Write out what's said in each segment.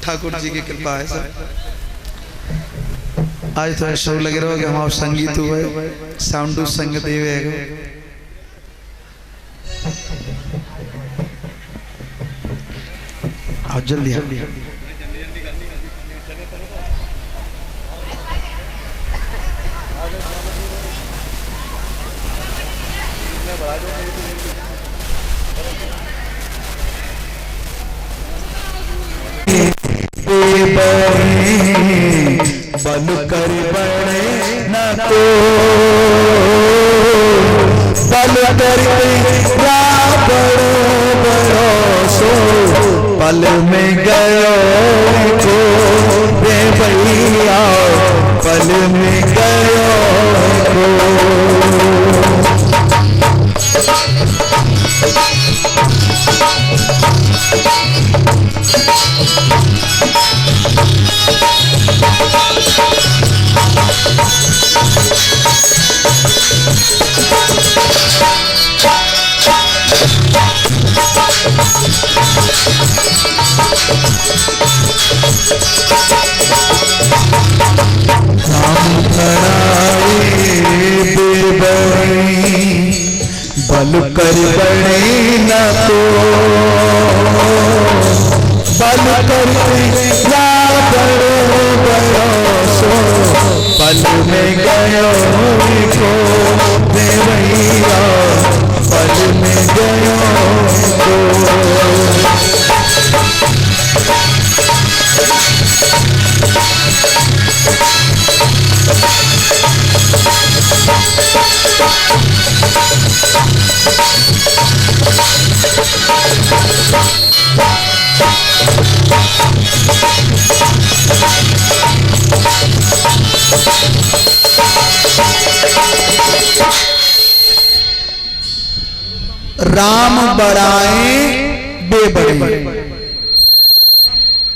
ठाकुर जी की कृपा है सर। आज तो ऐसा लगे रहो कि हम संगीत हुए साउंड संगत हुए जल्दी जल्दी बल कर बड़े न तो बल कर बड़ो बड़ो सो पल में गयो को रे भैया पल में गयो को बल कर बड़े न तो बल कर बड़ो बड़ो सो पल में गयो को देवैया पल में गयो को राम बढ़ाए बेबड़े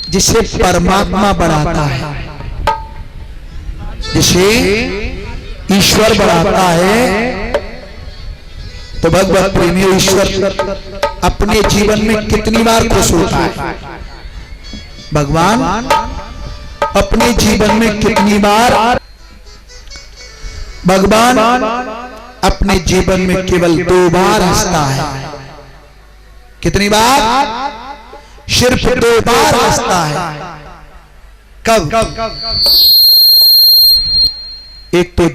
जिसे परमात्मा बढ़ाता है, जिसे ईश्वर बढ़ाता है। तो भगवत प्रेमी ईश्वर अपने जीवन में कितनी बार खुश होता है? भगवान अपने जीवन में कितनी बार भगवान अपने जीवन में केवल 2 बार हंसता है। कितनी बार? सिर्फ 2 बार हंसता है। कब? एक तो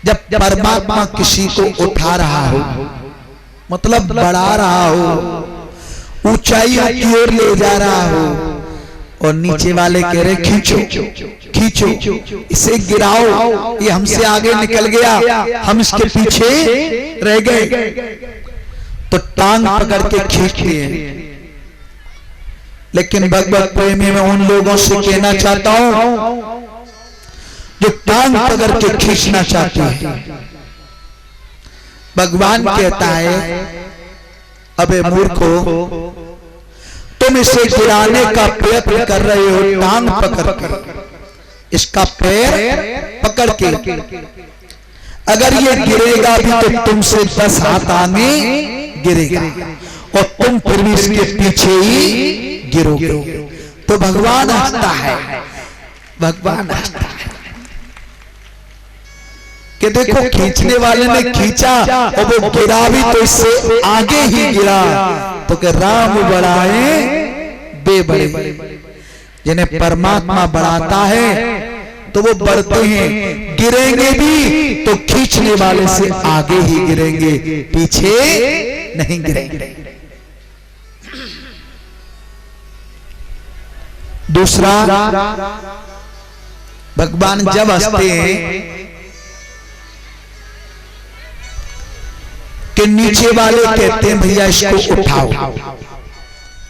जब परमात्मा किसी को उठा रहा हो, मतलब बढ़ा रहा हो, ऊंचाइयों की ओर ले जा रहा हो, और नीचे वाले कह रहे खींचो खींचो, इसे गिराओ, ये हमसे आगे निकल गया, हम इसके पीछे रह गए, तो टांग पकड़ के खींचते हैं। लेकिन भगवत प्रेमी में उन लोगों से कहना चाहता हूं जो टांग पकड़ के खींचना चाहते हैं। भगवान कहता है अबे मूर्खो, तुम इसे गिराने का प्रयत्न कर रहे हो टांग पकड़ कर, इसका पैर पकड़ के। अगर ये गिरेगा भी तो तुमसे 10 हाथ आगे गिरेगा, और तुम फिर भी इसके पीछे ही गिरोगे। तो भगवान हंसता है, भगवान हंसता है कि देखो खींचने वाले ने खींचा और वो गिरा भी तो इससे आगे ही गिरा। तो कि राम बढ़ाए बेबड़े, जिन्हें परमात्मा बढ़ाता है तो वो बढ़ते हैं, गिरेंगे भी तो खींचने वाले से आगे ही गिरेंगे, पीछे नहीं गिरेंगे। दूसरा, भगवान जब हंसते हैं कि नीचे वाले कहते हैं भैया इसको उठाओ,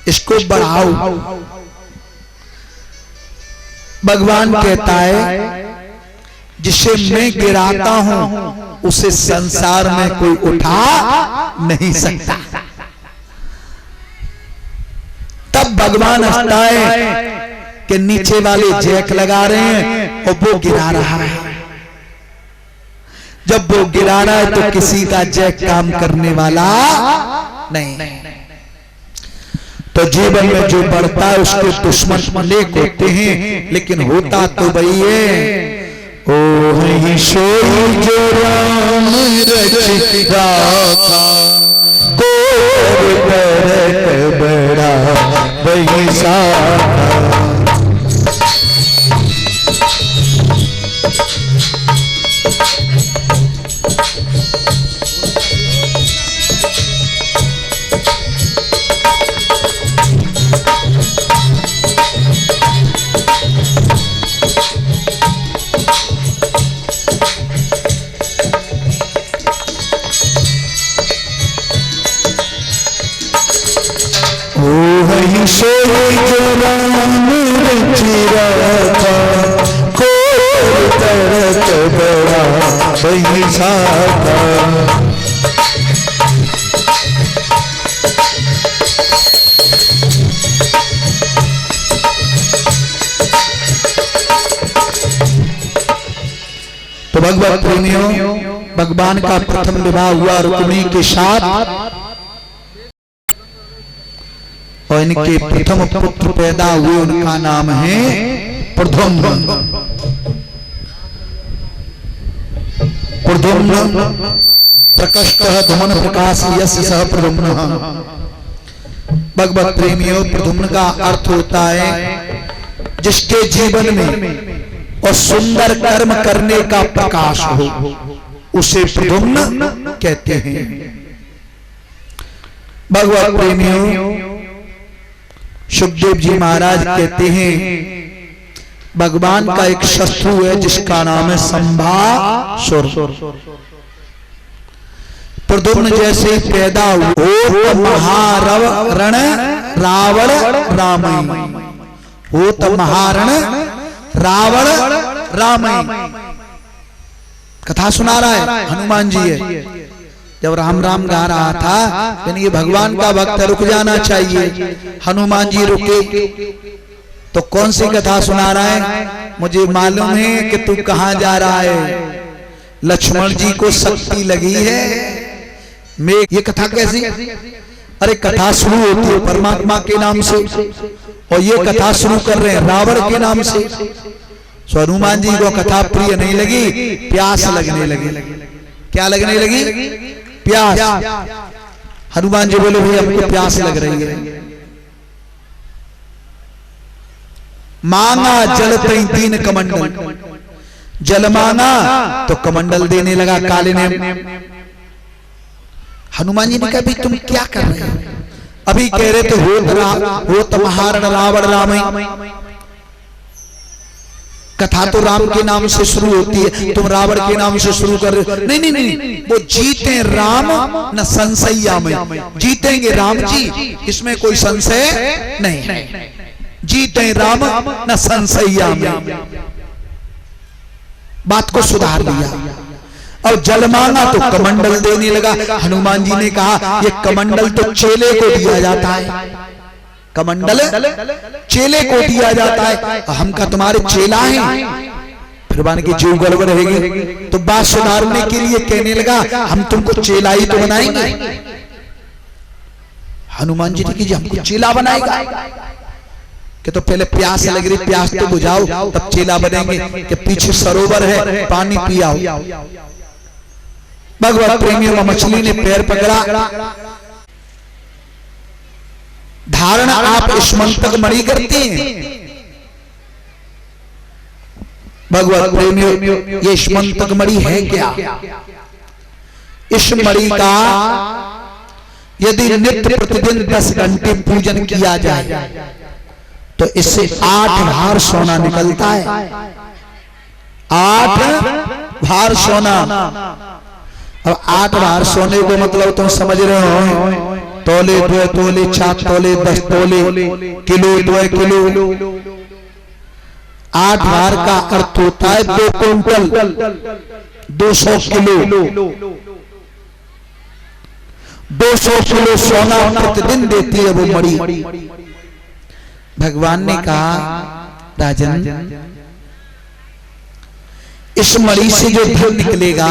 इसको बढ़ाओ। भगवान कहता है जिसे मैं गिराता हूं उसे संसार में कोई उठा नहीं सकता। तब भगवान हंसता है कि नीचे वाले जैक लगा रहे हैं और वो गिरा रहा है। जब वो गिरा रहा है तो किसी का जैक काम करने वाला नहीं। तो जीवन में जो बढ़ता है उसके दुश्मन अनेक होते हैं, लेकिन होता तो वही है। ओ ही सोई जो राम रच राखा, कोर तरक बड़ा वही साखा। सोई जो राम रच राखा, कोर तरक बड़ा वही साखा। तो भगवत प्रेमियों, भगवान का प्रथम विवाह हुआ रुक्मिणी के साथ और इनके प्रथम पुत्र पैदा हुए, उनका नाम है प्रद्युम्न। प्रद्युम्न प्रकष्टः धुमन प्रकाश यस्य सह प्रद्युम्न। भगवत प्रेमियों, प्रद्युम्न का अर्थ होता है जिसके जीवन में और सुंदर कर्म करने का प्रकाश हो, उसे प्रद्युम्न कहते हैं। भगवत प्रेमियों, सुखदेव जी महाराज कहते हैं भगवान का एक शत्रु है जिसका नाम है संभासुर। प्रद्युम्न जैसे पैदा हो महारण रावण रामई, हो तो महारण रावण रामई। कथा सुना रहा है हनुमान जी है। जब राम राम गा रहा था, यानी ये भगवान का भक्त रुक जाना चाहिए। हनुमान जी रुके तो कौन सी कथा सुना रहा है? मुझे मालूम है कि तू कहां जा रहा है। लक्ष्मण जी को शक्ति लगी है। मैं ये कथा कैसी? अरे कथा शुरू होती है परमात्मा के नाम से और ये कथा शुरू कर रहे हैं रावण के नाम से। सो हनुमान जी को कथा प्रिय नहीं लगी, प्यास लगने लगी। क्या लगने लगी? प्यास। हनुमान जी बोले भाई हमको प्यास लग रही है। मांगा जल तीन कमंडल, जल मांगा तो कमंडल देने लगा काले ने। हनुमान जी ने कहा भाई तुम क्या कर रहे हो? अभी कह रहे थे हो तो महारण रावण रामई। कथा तो राम के नाम से शुरू होती है, तुम रावण के नाम से शुरू कर रहे हो। नहीं नहीं नहीं, वो जीते राम न संशया में। जीतेंगे राम जी, इसमें कोई संशय नहीं। जीते राम न संशया में। बात को सुधार लिया। और जल मांगा तो कमंडल देने लगा। हनुमान जी ने कहा ये कमंडल तो चेले को दिया जाता है, कमंडल चेले को दिया जाता है, हम का तुम्हारे चेला हैं। फिर मान की जीव गड़बड़ रहेगी तो बात सुधारने के लिए कहने लगा हम तुमको चेला ही तो बनाएंगे। हनुमान जी ने कि हमको चेला बनाएगा कि तो पहले प्यास लग रही, प्यास तो बुझाओ तब चेला बनेंगे। कि पीछे सरोवर है पानी पियाओ। भगवत प्रेमियों, मछली ने पैर पकड़ा। धारण आप स्मंतक मणि करते हैं। भगवत प्रेमियों, ये स्मंतक मणि है क्या? इस मणि का यदि नित्य प्रतिदिन 10 घंटे पूजन किया जाए तो इससे 8 भार सोना निकलता है। 8 भार सोना। अब 8 भार सोने को मतलब तुम समझ रहे हो, तोले 2 तोले 4 तोले 10 तोले, किलो 2 किलो। 8 भार का अर्थ होता है 2 क्विंटल 200 किलो। 200 किलो सोना प्रतिदिन देती है वो मणि। भगवान ने कहा राजन, इस मणि से जो धन निकलेगा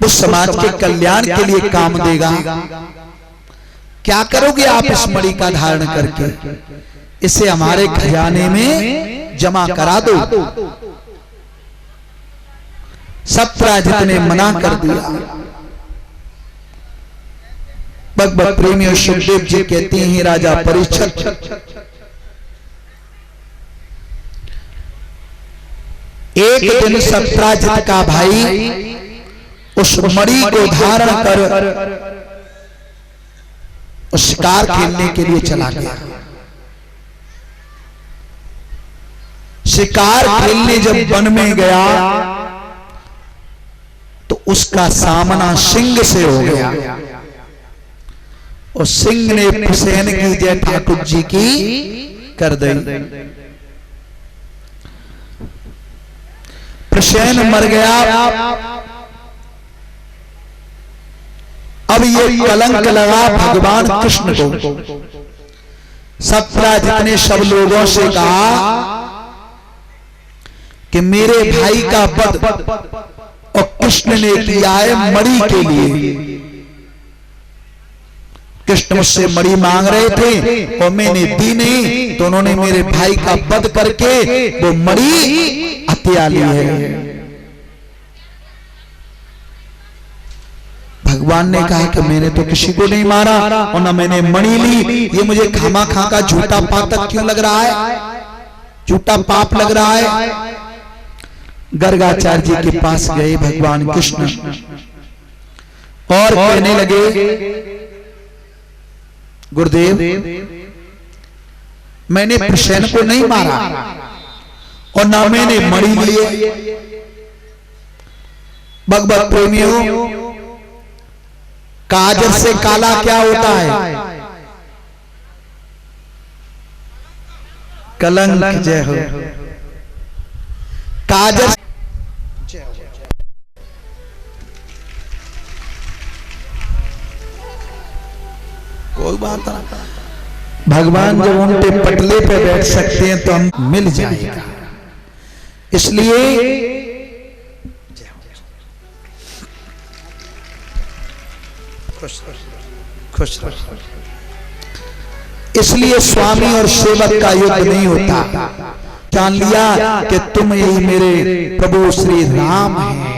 वो समाज के कल्याण के लिए काम देगा। क्या करोगे आप इस मणि का धारण करके? इसे हमारे खजाने में जमा करा दो। सप्तराजित ने मना कर दिया। भगवत प्रेमी सुखदेव जी कहते हैं, राजा परीक्षित एक दिन सप्तराजित का भाई उस मणि को धारण कर शिकार खेलने के लिए चला गया। शिकार खेलने जब वन में गया तो उसका सामना सिंह से हो गया और सिंह ने प्रसेन की जय ठाकुर जी की कर दी। प्रसेन मर गया। अब ये कलंक लगा भगवान कृष्ण को। सप्तराजित ने सब लोगों से कहा कि मेरे भाई का वध और कृष्ण ने किया है मणि के लिए। कृष्ण मुझसे मणि मांग रहे थे और मैंने दी नहीं, तो उन्होंने मेरे भाई का वध करके वो मणि हत्या ली है। भगवान ने कहा कि मैंने तो किसी को नहीं मारा और ना मैंने मणि ली, ये मुझे खामा खा का झूठा पातक क्यों लग रहा है, झूठा पाप लग रहा है। गर्गाचार्य जी के पास गए भगवान कृष्ण और कहने लगे, गुरुदेव मैंने प्रसेन को नहीं मारा और ना मैंने मणि लिए। भगवत प्रेमियों, काजल से काला क्या होता है? कलंक। जय हो। काजल कोई बात नहीं, भगवान जब उनके पटले पे बैठ सकते हैं तो हम मिल जाएगा। इसलिए खुश इसलिए स्वामी और सेवक का युद्ध नहीं होता। जान लिया कि तुम यही मेरे प्रभु श्री राम हैं।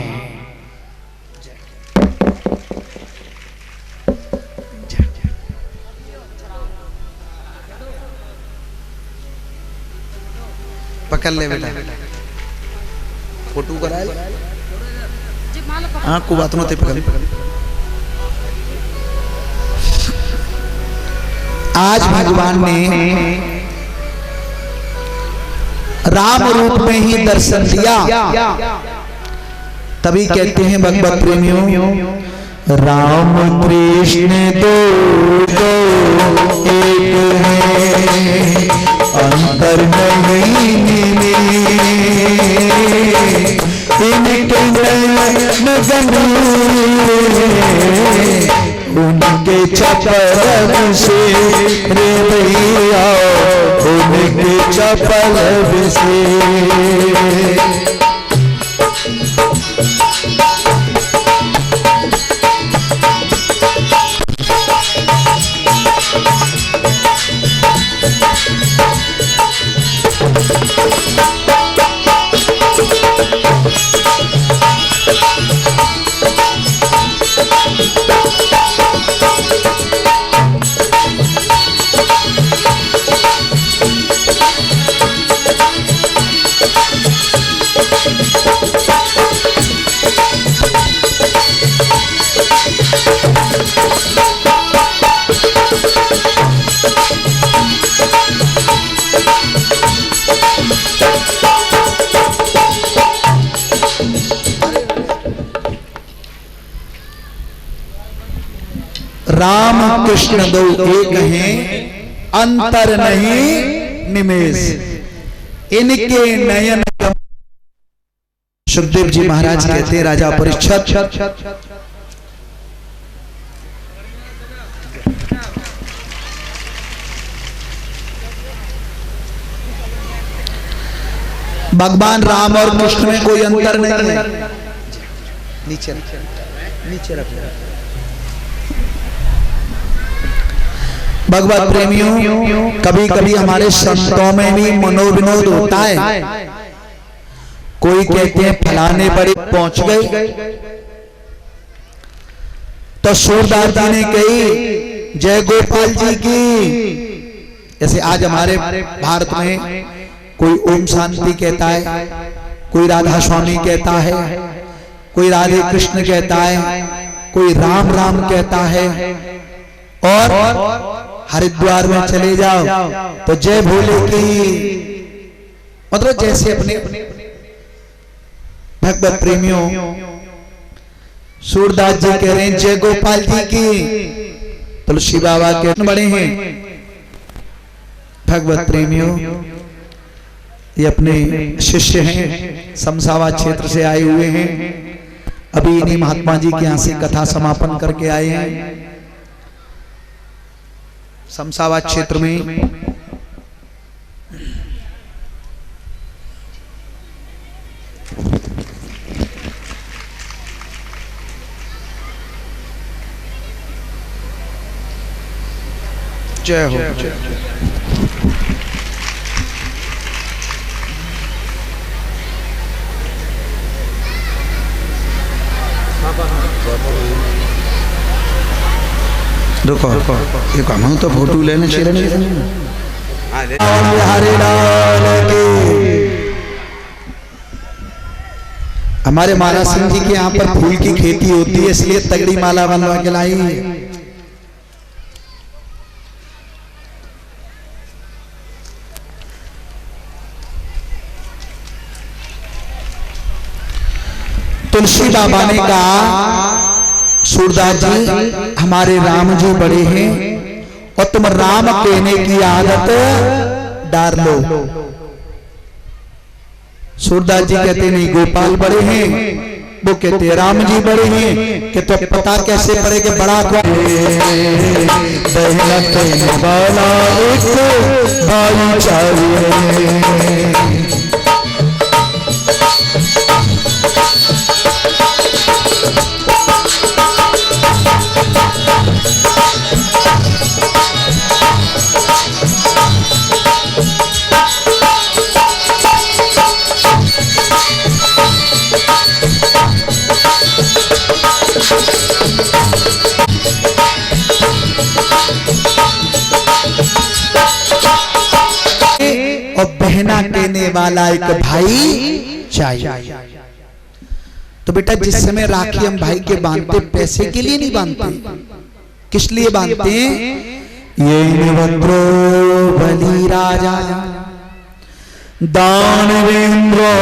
पकड़ ले बेटा, फोटो कराए। हाँ को बात नहीं पकड़। आज भगवान ने राम रूप में ही दर्शन दिया। तभी कहते हैं भगवत प्रेमियों, राम कृष्ण दो एक है, अंतर नहीं इनके नयन उनके चपल से रे भैया, उनके चपल से। राम कृष्ण दो एक हैं, अंतर नहीं निमेष। इनके नयन। सुखदेव जी महाराज कहते हैं राजा परीक्षित, भगवान राम और कृष्ण में कोई अंतर नहीं है। नीचे नीचे रख। भगवत प्रेमियों, कभी कभी हमारे संतों में भी मनोविनोद होता है। कोई कहते हैं फलाने बड़े पहुंच गए, तो सूरदास जी ने कही जय गोपाल जी की। जैसे आज हमारे भारत में कोई ओम शांति कहता है, कोई राधा स्वामी कहता है, कोई राधे कृष्ण कहता है, कोई राम राम कहता है। और हरिद्वार में चले जाओ तो जय भोले की, मतलब जैसे अपने भगवत प्रेमियों, सूरदास जी कह रहे हैं जय गोपाल जी की, तुलसी बाबा के बड़े हैं। भगवत प्रेमियों, ये अपने शिष्य हैं, समसावा क्षेत्र से आए हुए हैं। अभी इन्हीं महात्मा जी के यहाँ से कथा समापन करके आए हैं। समसावा क्षेत्र में जय हो, जय हो। देखो ये काम तो फोटो लेने चाहिए। हमारे महाराज सिंह जी के यहाँ पर फूल की खेती होती है, इसलिए तगड़ी माला बनवा के लाई है। तुलसी बाबा ने कहा सूरदास जी हमारे राम जी बड़े हैं और तुम राम कहने की आदत डाल लो। सूरदास जी कहते नहीं गोपाल बड़े हैं, वो कहते राम जी बड़े हैं। कि तो पता कैसे पड़े कि बड़ा कौन भाई चाहिए। और बहना कहने वाला एक भाई चाहिए। तो बेटा जिस समय राखी हम भाई के बांधते पैसे के लिए नहीं बांधते, किस लिए बांधते हैं? ये भद्रो बलि राजा दानवेंद्रो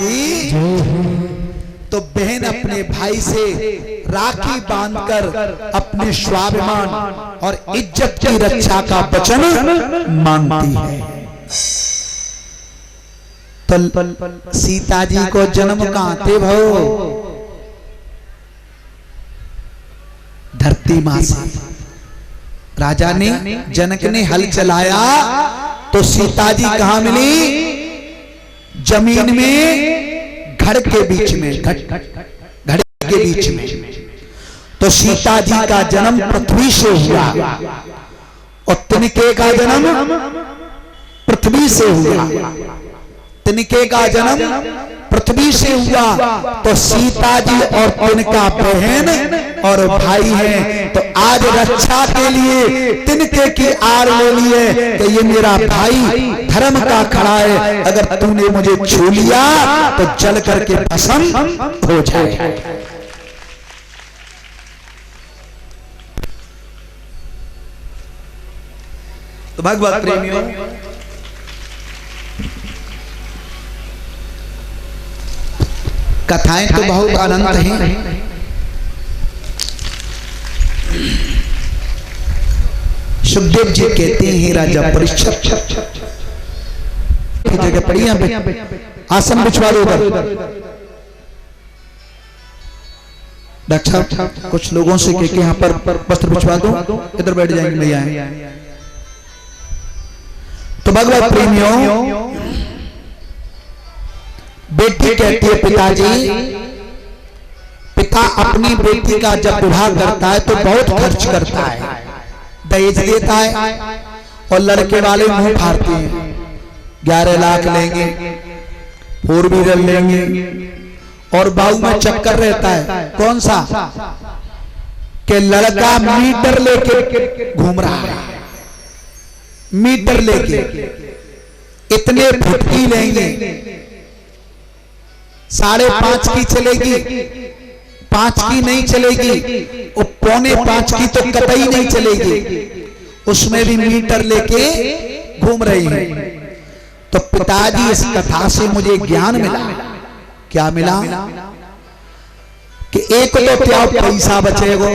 की। तो बहन अपने भाई से राखी बांधकर अपने स्वाभिमान और इज्जत की रक्षा का वचन मांगती है। तो सीता जी को जन्म कहां थे भाव? धरती मां से। राजा ने जनक ने हल चलाया तो सीता जी कहां मिली? जमीन में घड़ के बीच में, घड़ के बीच में। तो सीता जी का जन्म पृथ्वी से हुआ और तिनके का जन्म पृथ्वी से हुआ। तिनके का जन्म पृथ्वी से हुआ तो सीता जी और तिनका बहन और भाई हैं। तो आज रक्षा के लिए तिनके की आड़ ले लिए कि ये मेरा भाई धर्म का खड़ा है, अगर तूने मुझे छू लिया तो जल करके भस्म हो जाए। तो भगवत प्रेमियों, कथाएं तो बहुत अनंत हैं। सुखदेव जी कहते हैं राजा परीक्षित की जगह पड़ी यहाँ पे आसन बिछवा दो उधर। डॉक्टर साहब कुछ लोगों से कह के यहाँ पर वस्त्र बिछवा दो, इधर बैठ जाएंगे भैया। तो भगवत प्रेमियों, बेटी कहती है पिताजी, पिता अपनी बेटी का जब विवाह करता है तो बहुत खर्च करता है, दहेज देता है और लड़के वाले मुंह फाड़ते हैं, 11 लाख लेंगे, 4 व्हीलर लेंगे, और बाहू में चक्कर रहता है कौन सा कि लड़का मीटर लेके घूम रहा है, मीटर लेके इतने फुट की लेंगे, 5.5 की चलेगी, 5 की नहीं चलेगी, और 4.25 की तो कतई नहीं चलेगी, उसमें भी मीटर लेके घूम रही है। तो पिताजी इस कथा से मुझे ज्ञान मिला, क्या मिला कि एक तो क्या पैसा बचेगा,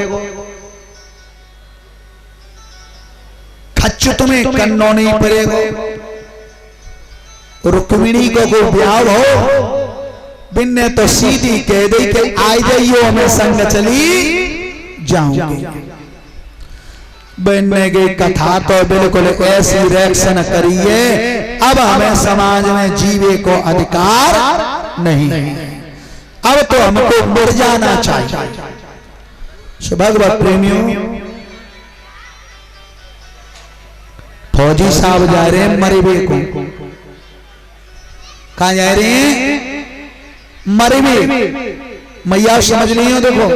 खच्चू तुम्हें कन्नो नहीं पड़ेगा, रुक्मिणी को कोई ब्याह हो बिन्ने तो सीधी कह दे कि आ जाइयो हमें संग चली जाऊंगी। बनने की कथा तो बिल्कुल ऐसी रिएक्शन करिए, अब हमें समाज में जीवे को अधिकार नहीं, अब तो हमको मर जाना चाहिए। भगवत प्रेमियों, फौजी साहब जा रहे हैं मरबे को, कहा जा रहे हैं मरबे, मैया समझ रही हो देखो।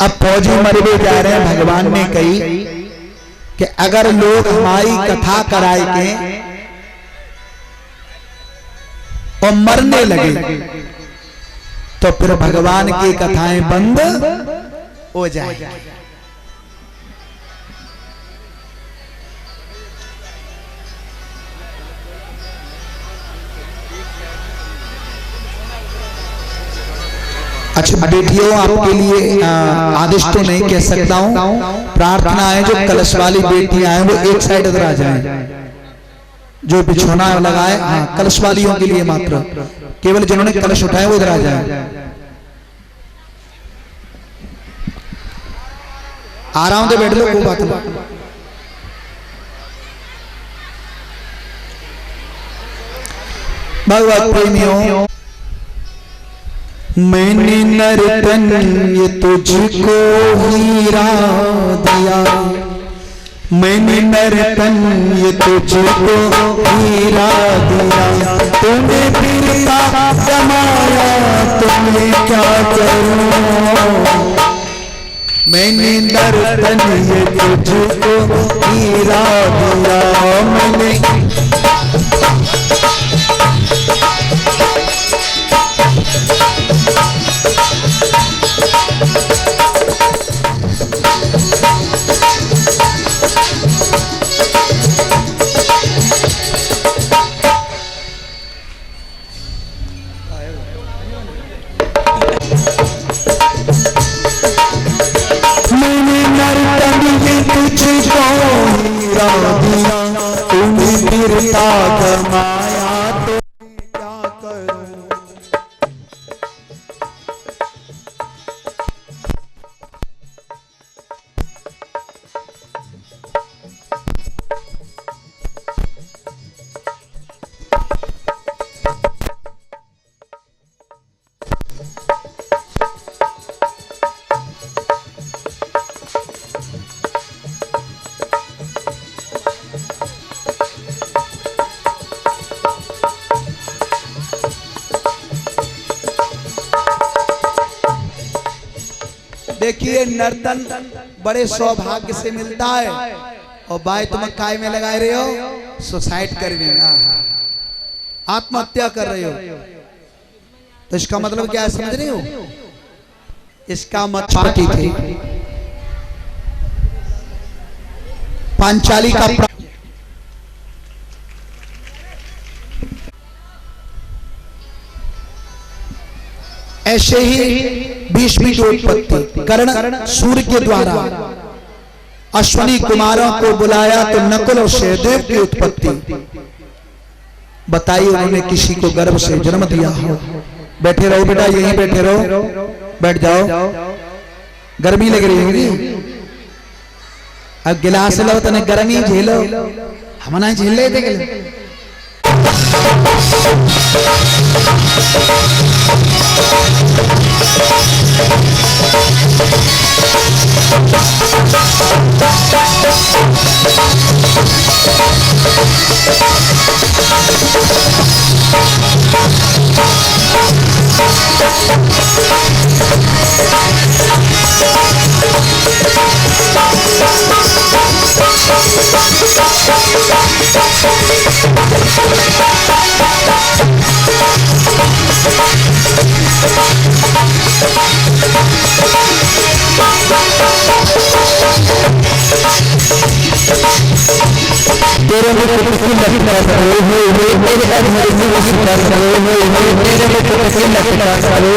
अब फौजी मरबे जा रहे हैं, भगवान ने कही कि अगर लोग हमारी कथा कराए के और मरने लगे तो फिर भगवान की कथाएं बंद हो जाए। अच्छा बेटियों, आपके लिए आदेश तो नहीं कह सकता हूँ, प्रार्थना है जो कलश वाली बेटियां हैं वो एक साइड इधर आ जाएं, जो बिछोना लगाए, हाँ कलश वालियों के लिए मात्र, केवल जिन्होंने कलश उठाए वो इधर आ जाए। आराम से बैठ लो, कोई बात नहीं। भगवत प्रेमियों, मैंने नर्तन ये तुझको हीरा दिया, मैंने नर्तन ये तुझको हीरा दिया, तूने पीता कमाया तुम्हें क्या करूं, मैंने नर्तन ये तुझको हीरा दिया, मैंने कमाया तो क्या करूं। देखिए नर्तन बड़े सौभाग्य से मिलता है, और भाई तुम काय में लगा रहे हो, सुसाइड कर रहे हो, आत्महत्या कर रहे हो, तो इसका मतलब क्या है समझ रहे हो? इसका मतलब थी पांचाली का ऐसे ही भीष्म की उत्पत्ति कर्ण सूर्य के द्वारा अश्विनी कुमारों को बुलाया तो नकुल और सहदेव की उत्पत्ति बताई। उन्होंने किसी को गर्भ से जन्म दिया हो। बैठे रहो बेटा, यहीं बैठे रहो, बैठ जाओ, गर्मी लग रही होगी। अब गिलास लो तने गर्मी झेलो, हम ना झेल ले थे। तेरे में कुछ लगता करो मेरे घर में शिकार करो तेरे में कुछ लगता करो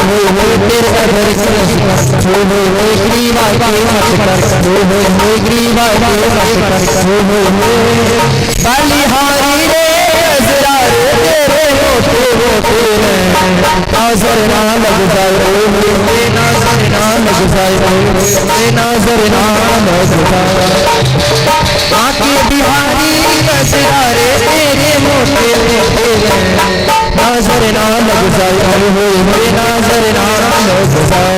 तेरे घर में शिकार करो ग्रीवा शिकार करो ग्रीवा शिकार करो बलिहारी रे अजरार तेरे होते होते नजर ना लग जाए नजर ना लग जाए नजर ना लग जाए आके बिहारी कसरारे तेरे मोटे मोटे नजर ना लग जाए नजर ना लग जाए।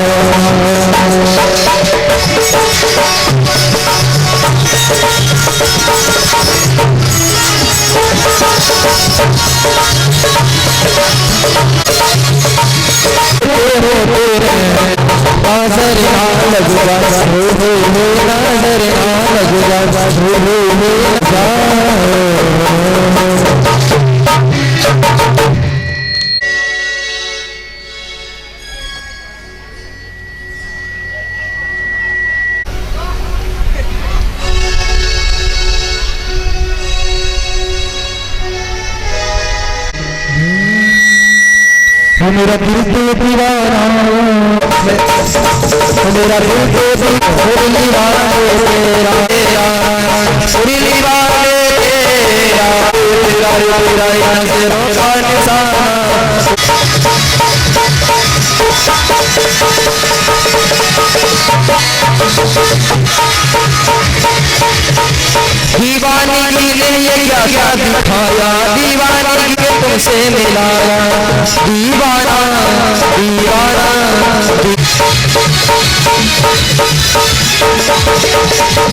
मेरा दिल तो दीवाना मेरा दिल तो दीवाना तेरा दीवानी के लिए क्या क्या दिखाया दीवानी के तुमसे मिलाया दीवाना दीवाना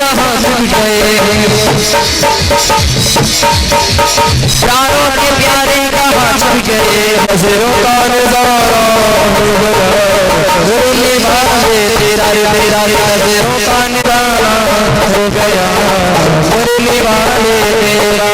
कहाँ तुम गए प्यारों के प्यारे कहाँ तुम गए नजरों का नजारा तेरा तेरा नजरों का नजारा हो गया मुरली वाले तेरा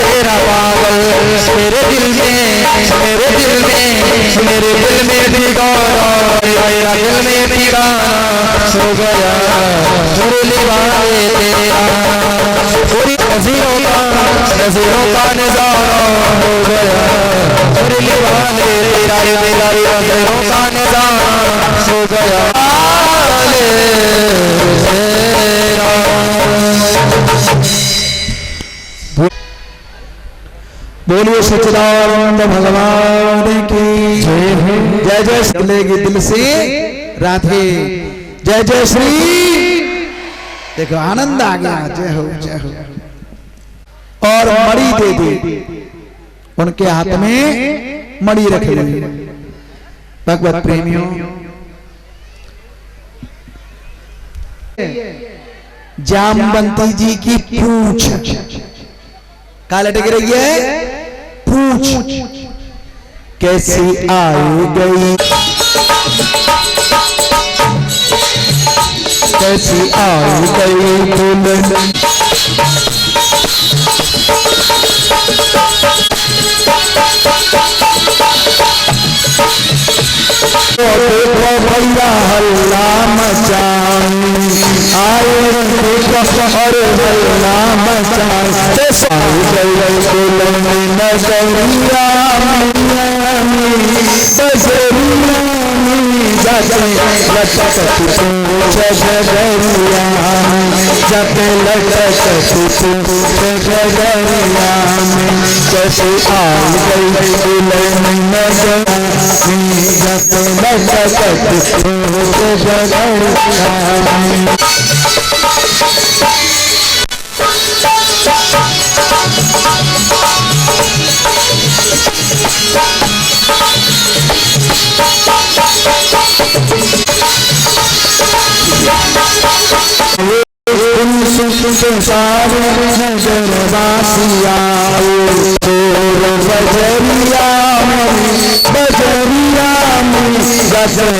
तेरा पागल मेरे दिल में दीवाना मेरा दिल में दीवाना हो गया मुरली वाले तेरा पूरी नज़ीरों का नजारा हो गया मुरली वाले तेरा नज़ीरों का नजारा हो गया बोलिए सच्चिदानंद भगवान की जय जय चलेगी दिल से राधे जय जय श्री। देखो आनंद आ गया, जय हो जय हो। और मणि दे दी, उनके हाथ में मणि रख ली। भगवत प्रेमियों जामवंती जी की पूंछ का लटक रही है, पूंछ कैसी आई गई कैसी आई गई दुल्हन देखो भैया हल्ला मचाई, आए देखो और हल्ला मचाई, नगरिया जब लटक जगरिया में कैसे आ गई नगरिया जब लटक जगरिया में। सारे नगरवासिया बजरिया में गजल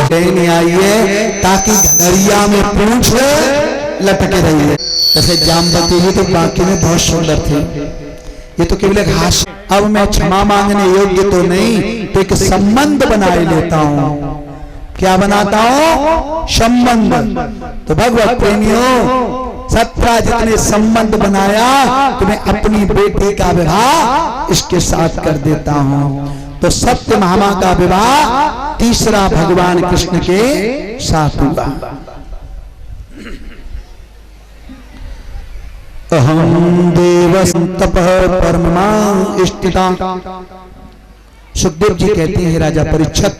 कहने आई है ताकि घनरिया में पूंछ लटके रही है। जैसे जामवती जी तो बाकी में बहुत सुंदर थे, ये तो केवल एक हास्य। अब मैं क्षमा मांगने योग्य तो नहीं, तो एक संबंध बनाए लेता हूं। क्या बनाता हूं? संबंध। तो भगवत प्रेमियों, सत्रा जितने संबंध बनाया तो मैं अपनी बेटी का विवाह इसके साथ कर देता हूं। तो सत्य महामा का विवाह तीसरा भगवान कृष्ण के साथ हुआ। अहम देवस्तपः परमा स्थिता। सुखदेव जी कहते हैं राजा परीक्षित,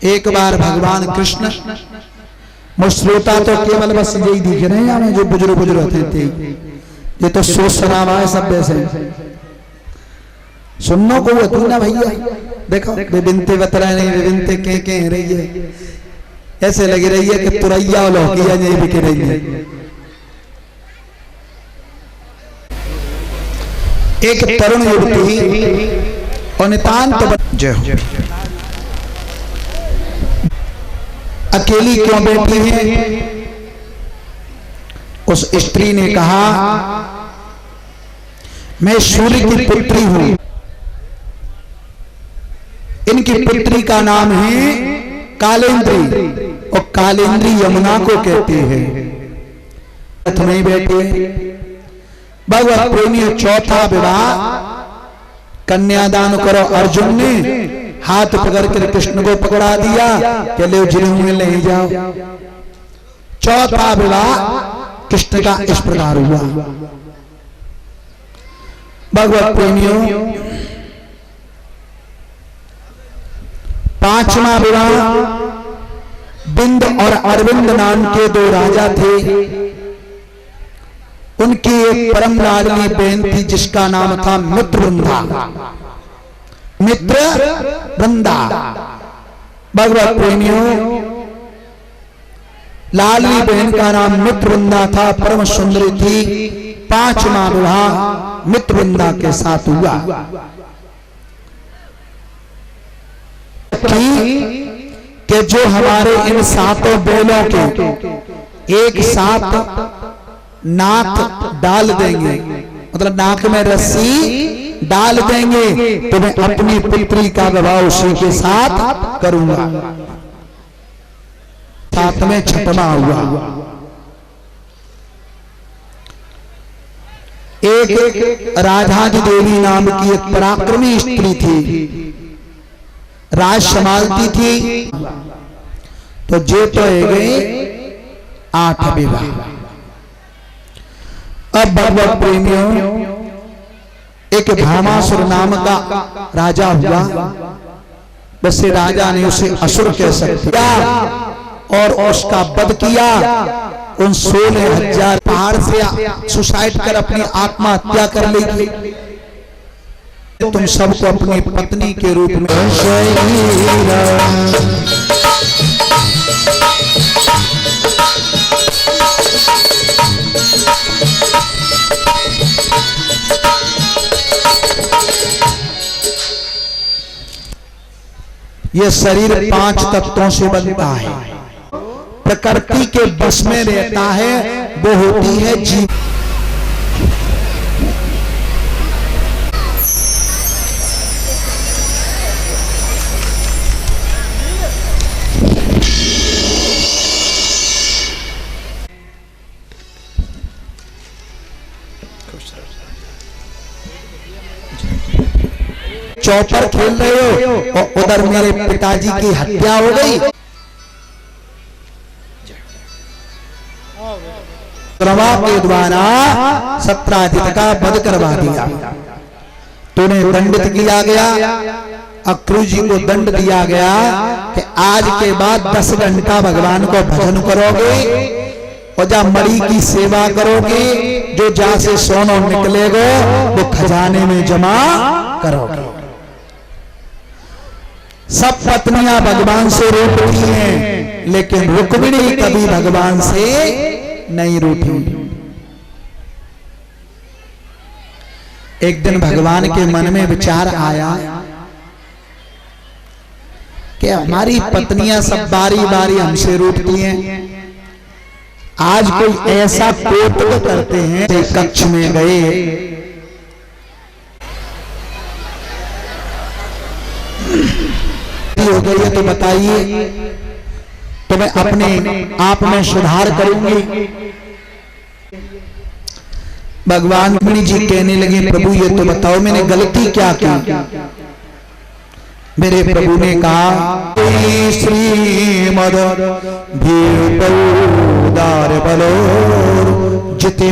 एक बार भगवान कृष्ण मुश्रोता तो केवल बस यही दिख रहे हैं हमें, जो बुजुर्ग होते थे, ये तो सोच सुनावा है सब वैसे सुनने को होती ना भैया। देखो विभिन्ते बतरा नहीं, विभिन्ते के रही है, ऐसे लगी रही है कि तुरैया और लौकिया नहीं बिक रही है। एक तरुण युवती और नितांत जय हो अकेली क्यों बैठी है? उस स्त्री ने कहा, मैं सूर्य की पुत्री हूं, इनकी पुत्री का नाम है कालेंद्री, और कालेंद्री यमुना को कहते हैं। रथ में बैठे भगवत प्रेमी चौथा विवाह कन्यादान करो। अर्जुन ने हाथ पकड़ कर कृष्ण को पकड़ा दिया कि ले जिले में ले जाओ। चौथा विवाह कृष्ण का इस प्रकार हुआ। भगवत प्रेमियों, पांचवा विवाह बिंद और अरविंद नाम के दो राजा थे। उनकी एक परम लाडली बहन थी जिसका नाम था मित्रवृंदा। मित्रवृंदा भगवत प्रेमियों, लाडली बहन का नाम मित्रवृंदा था, परम सुंदरी थी। पांचवा विवाह मित्रवृंदा के साथ हुआ। कि जो हमारे इन सातों बैलों के एक साथ नाक डाल देंगे, मतलब नाक में रस्सी डाल देंगे, तो मैं अपनी पुत्री का विवाह उसी के साथ करूंगा। साथ में छठवां हुआ। एक राधाजी देवी नाम की एक पराक्रमी स्त्री थी। राज संभालती थी। तो जे तो गए 8 विवाह। अब भगवत प्रेमियों, एक भामासुर नाम का राजा हुआ। वैसे राजा ने उसे असुर कह सकता और उसका वध किया। उन 16,000 पहाड़ से सुसाइड कर अपनी आत्महत्या कर ली थी। तुम सबको अपनी पत्नी के रूप में ये शरीर 5 तत्वों से बनता है। प्रकृति के बस में रहता है, वो होती है जीव। चौपर खेल रहे हो और उधर मेरे पिताजी की हत्या हो गई। के द्वारा सत्राजित का वध करवा दिया। तूने दंडित किया गया। अक्रू जी को दंड दिया गया कि आज के बाद 10 घंटा भगवान को भजन करोगे और जा मरी की सेवा करोगे। जो जा से सोना निकलेगा वो खजाने में जमा करोगे। सब पत्नियां भगवान से रूठी हैं, लेकिन रुक्मिणी कभी भगवान से नहीं रूठी। एक दिन भगवान के मन में विचार आया कि हमारी पत्नियां सब बारी बारी हमसे रूठती हैं। आज कोई ऐसा कौतुक करते हैं। कक्ष में गए, हो गई है तो बताइए, तो मैं अपने आप में सुधार करूंगी। भगवान जी कहने लगे, प्रभु ये तो बताओ मैंने गलती क्या की। मेरे प्रभु ने कहा, श्रीमद भीदार बलो जिते।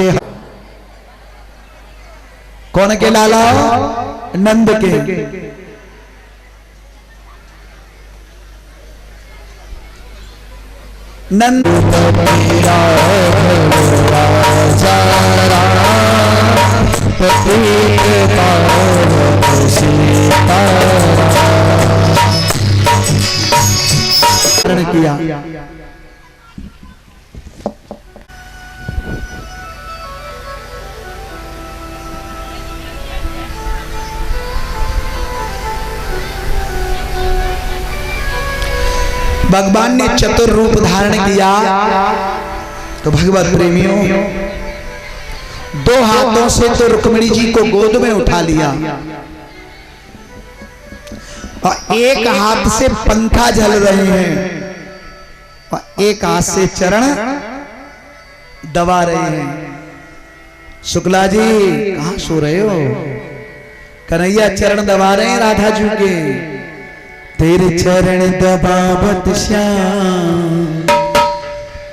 कौन के लाला? नंद के। नंद किया। भगवान ने चतुर रूप धारण किया। तो भगवत प्रेमियों, 2 हाथों से तो रुक्मिणी जी को गोद में उठा लिया और एक हाथ से पंखा झल रहे हैं और एक हाथ से चरण दबा रहे हैं। शुक्ला जी कहां सो रहे हो? कन्हैया चरण दबा रहे हैं राधा जी के। तेरे चरण दबावत श्याम,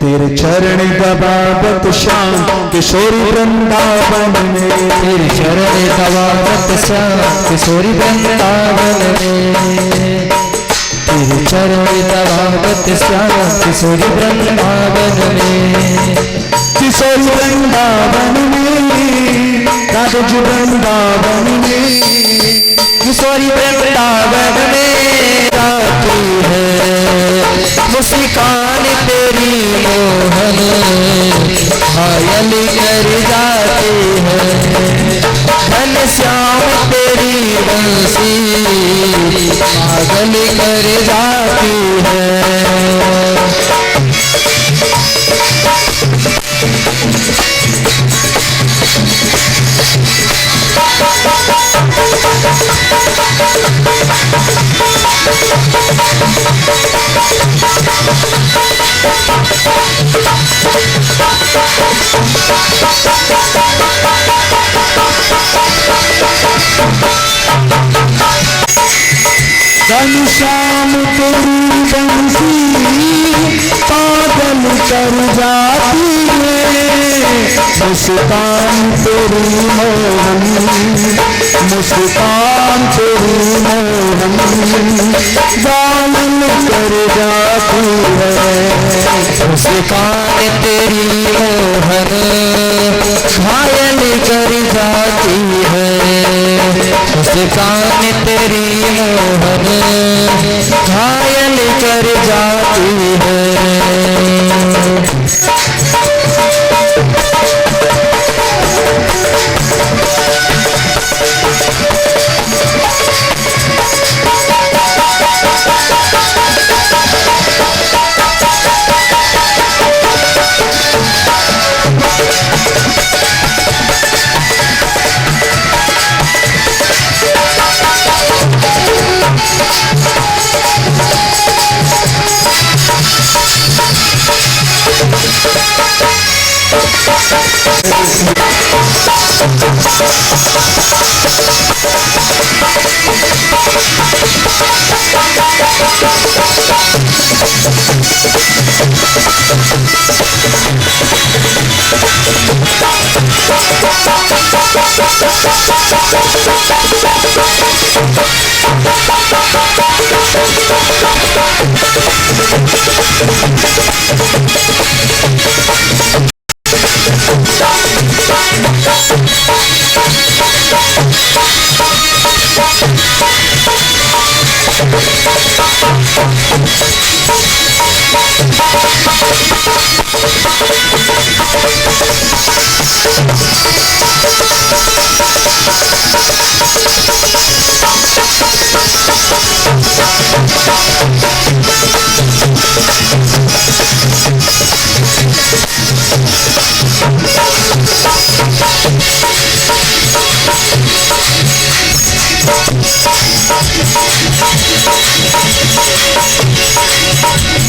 तेरे चरण दबावत श्याम किशोरी वृंदावन में। तेरे चरण दबावत श्याम किशोरी वृंदावन में। तेरे चरण दबावत श्याम किशोरी वृंदावन में। किशोरी वृंदावन में, राधा जी वृंदावन में। किशोरी वृंदावन में मुस्कान तेरी मोहन घायल कर जाती है। घन श्याम तेरी बंसी पागल कर जाती है। घनश्याम तेरी बंसी पागल कर जाती है, मुस्कान तेरी मोहन, मुस्कान तेरी मोहन घायल कर जाती है, मुस्कान तेरी मोहन घायल कर जाती है, मुस्कान तेरी मोहन घायल कर जाती है।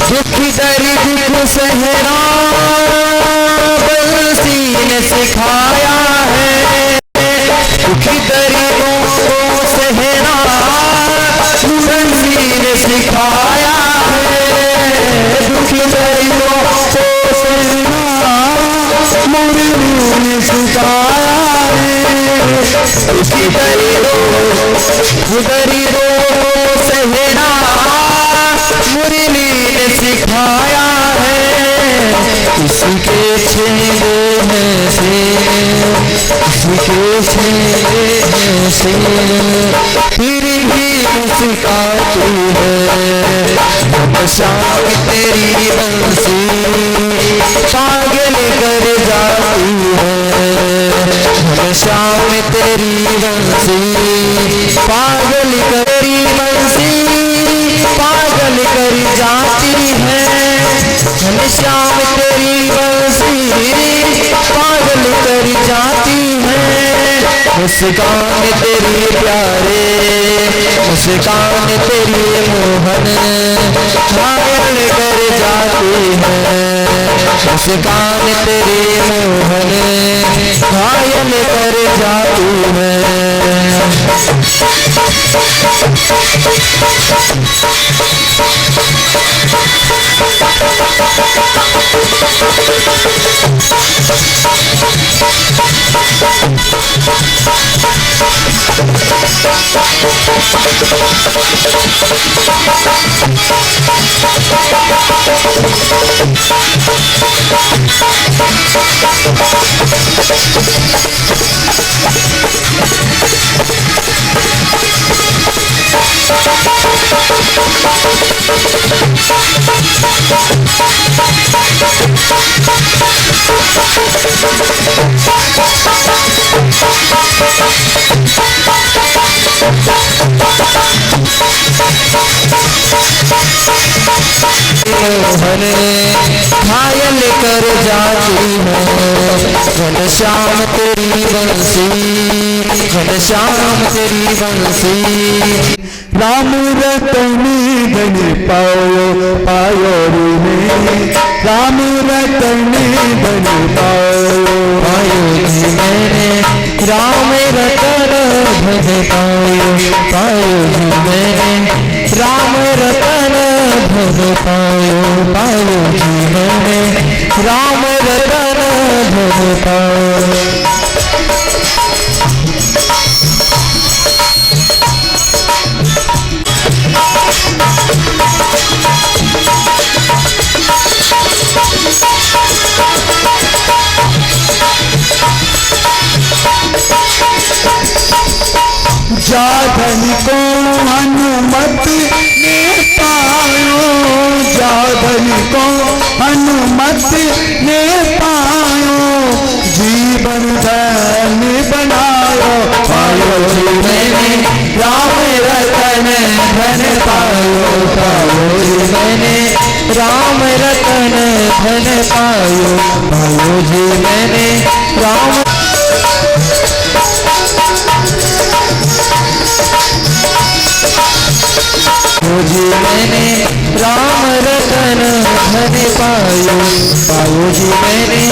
दुखी दर्द को सहना बंसी ने सिखाया है, दुखी दर्दों को सहना बंसी ने सिखाया है, दुखी दर्दों को सहना मुरली ने सिखाया है, दुखी दर्दों को सहना मुरली ने सिखाया है, किसी के छेड़े में से, किसी के छेड़े में से फिर भी मुस्कुराती है, शाम तेरी बंसी पागल कर जाती है, शाम तेरी बंसी पागल करी बंसी पागल कर जाती है, घनश्याम तेरी बंसी पागल कर जाती है, मुस्कान तेरी प्यारे, मुस्कान तेरी मोहन घायल कर जाती है, मुस्कान तेरी मोहन घायल कर जाती है। घायल कर जाती है, घनश्याम तेरी बंसी, घनश्याम तेरी बंसी, राम रतन धन पायो पायो रे, राम रतन धन पायो पायो रे मैंने, राम रतन धन पायो पायो रे मैंने, राम रतन धन पायो पायो जीवन में राम रतन धन पायो। जाधन को हनुमत ने पायो, जाधन को हनुमत ने पायो, जीवन धन बनायो पायो जीवन राम रतन धन पायो पायो जीवन राम रतन धन पायो पायो जीवन राम मैंने राम रतन धन पायो पायो जी मैंने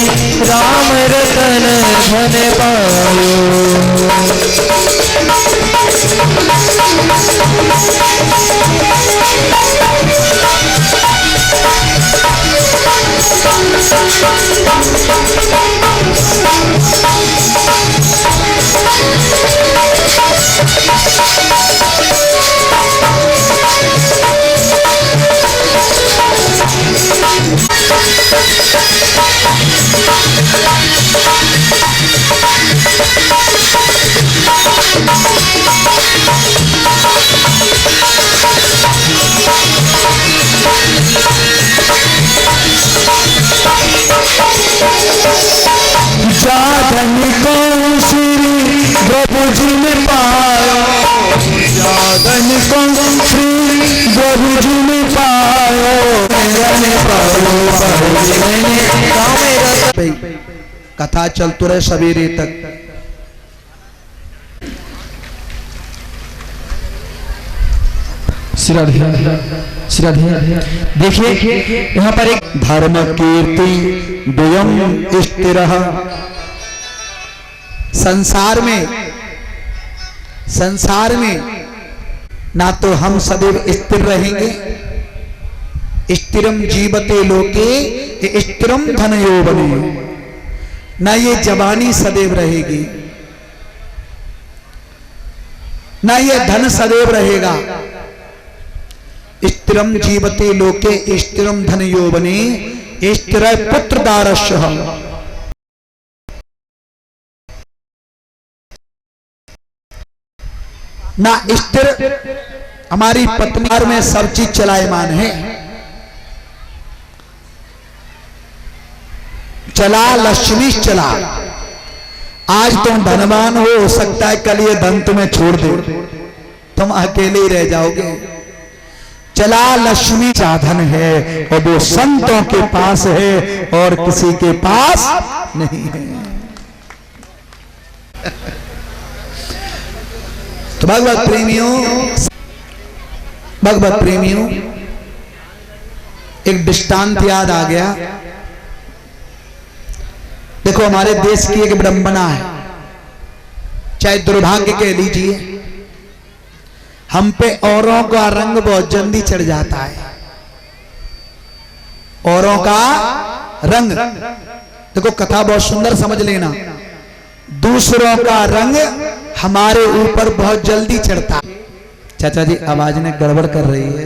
राम रतन धन पायो। जाधन को श्री प्रभु जी ने पायो, जाधन को श्री प्रभु जी ने पायो, कथा चलते रहे सवेरे तक। देखिए यहाँ पर एक धर्म कीर्ति द्वयम स्थिर। संसार में ना तो हम सदैव स्थिर रहेंगे, स्थिरम जीवते लोके स्थिरम धन यौवने, ना ये जवानी सदैव रहेगी, ना ये धन सदैव रहेगा। स्थिरम जीवते लोके स्थिरम धन यौवने स्थिर पुत्र दारस्य। ना स्थिर हमारी पत्नी में सब चीज चलायमान है, चला लक्ष्मी चला। आज तुम धनवान हो सकता है कल ये धन तुम्हें छोड़ दे, तुम अकेले ही रह जाओगे। चला लक्ष्मी साधन है और वो संतों के पास है और किसी के पास नहीं है। तो भगवत प्रेमियों एक दृष्टांत याद आ गया। देखो हमारे देश की एक विडंबना है, चाहे दुर्भाग्य कह लीजिए, हम पे औरों का रंग बहुत जल्दी चढ़ जाता है। औरों का रंग, देखो कथा बहुत सुंदर समझ लेना, दूसरों का रंग हमारे ऊपर बहुत जल्दी चढ़ता। चाचा जी आवाज ने गड़बड़ कर रही है।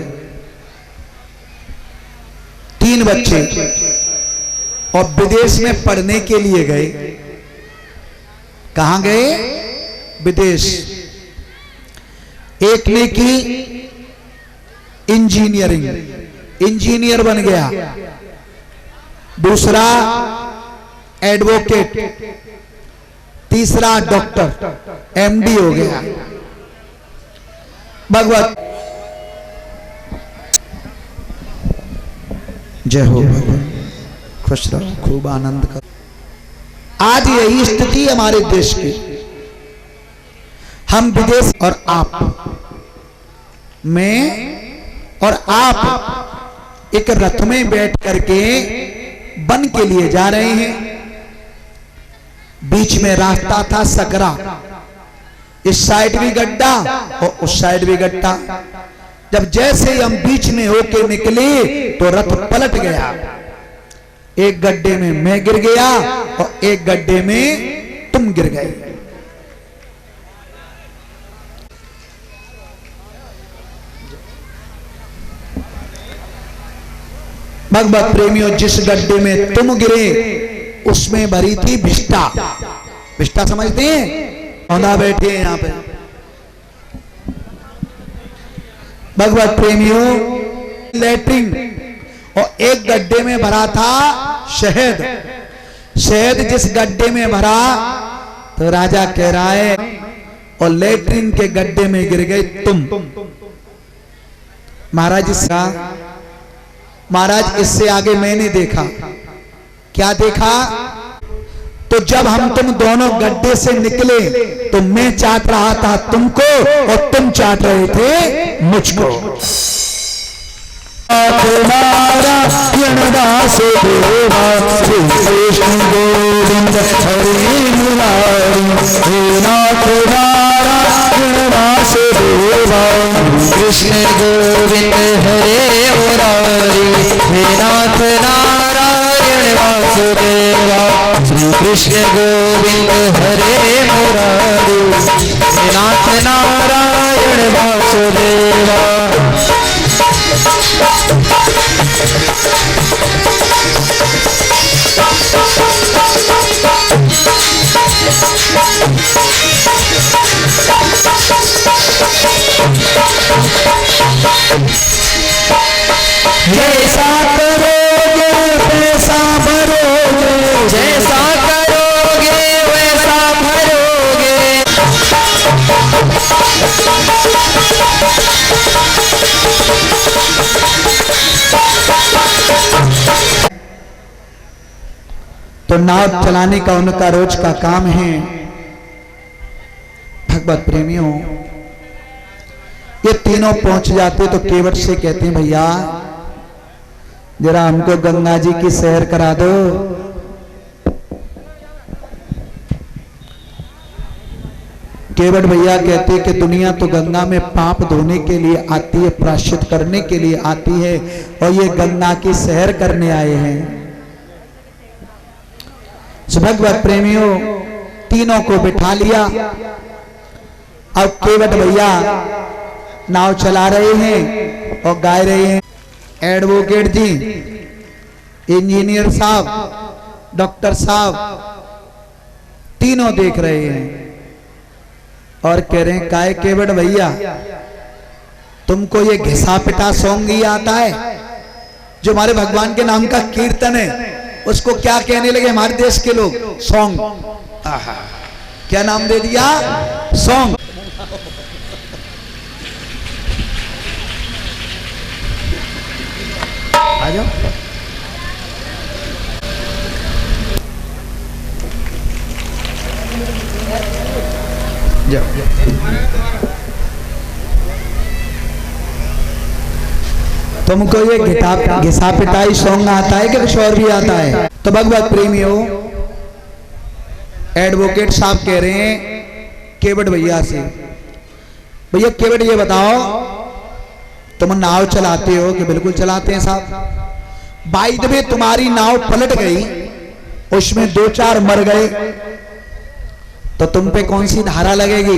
3 बच्चे और विदेश में पढ़ने के लिए गए। कहां गए? विदेश। एक ने की इंजीनियरिंग, इंजीनियर बन गया। दूसरा एडवोकेट, तीसरा डॉक्टर, एमडी हो गया। भगवत जय हो भगवान, खुश रहो, खूब आनंद करो। आज यही स्थिति हमारे देश की। हम विदेश और आप, मैं और आप एक रथ में बैठ करके वन के लिए जा रहे हैं। बीच में रास्ता था सकरा, इस साइड भी गड्ढा और उस साइड भी गड्ढा। जब जैसे ही हम बीच में होके निकले तो रथ पलट गया। एक गड्ढे में मैं गिर गया और एक गड्ढे में तुम गिर गए। भगवत प्रेमियों, जिस गड्ढे में तुम गिरे उसमें भरी थी विष्ठा। विष्ठा समझते हैं? औंधा बैठे हैं यहां पे। भगवत प्रेमियों, लैट्रिन और एक गड्ढे में भरा था शहद। शहद जिस गड्ढे में भरा तो राजा कह रहा है और लैट्रिन के गड्ढे में गिर गए तुम। महाराज इसका महाराज इससे आगे मैंने देखा। क्या देखा? तो जब हम तुम दोनों गड्ढे से निकले तो मैं चाट रहा था तुमको और तुम चाट रहे थे मुझको। तुम्हारा वासुदेवा श्री कृष्ण गोविंद हरे मुरारी, नाथ तुम्हारा वासुदेवा कृष्ण गोविंद हरे मुरारी, हे नाथ नारायण वासुदेवा। श्री कृष्ण गोविंद हरे मुरारी, हे नाथ नारायण वासुदेवा। जैसा करोगे वैसा भरोगे, जैसा करोगे वैसा भरोगे। तो नाव चलाने का उनका रोज का काम है। भगवत प्रेमियों, ये तीनों पहुंच जाते तो केवट से कहते हैं भैया जरा हमको गंगा जी की सैर करा दो। केवट भैया कहते कि दुनिया तो गंगा में पाप धोने के लिए आती है, प्रायश्चित करने के लिए आती है और ये गंगा की सैर करने आए हैं। भगवत प्रेमियों, तीनों को बिठा लिया। अब केवट भैया नाव चला रहे हैं और गाए रहे हैं। एडवोकेट जी, इंजीनियर साहब, डॉक्टर साहब तीनों देख रहे हैं और कह रहे हैं काय केवट भैया तुमको ये घिसा पिटा सॉन्ग ही आता है? जो हमारे भगवान के नाम का कीर्तन है उसको क्या कहने लगे हमारे देश के लोग? सॉन्ग। क्या नाम दे दिया? सॉन्ग। आ जाओ। तुमको ये घिसा पिटाई सॉन्ग आता है कि कुछ और भी आता है? तो भगवत प्रेमियों, एडवोकेट साहब कह रहे हैं केवट भैया से, भैया केवट ये बताओ तुम नाव चलाते हो? कि बिल्कुल चलाते हैं साहब। बाई द वे तुम्हारी नाव पलट गई, उसमें 2-4 मर गए तो तुम पे कौन सी धारा लगेगी?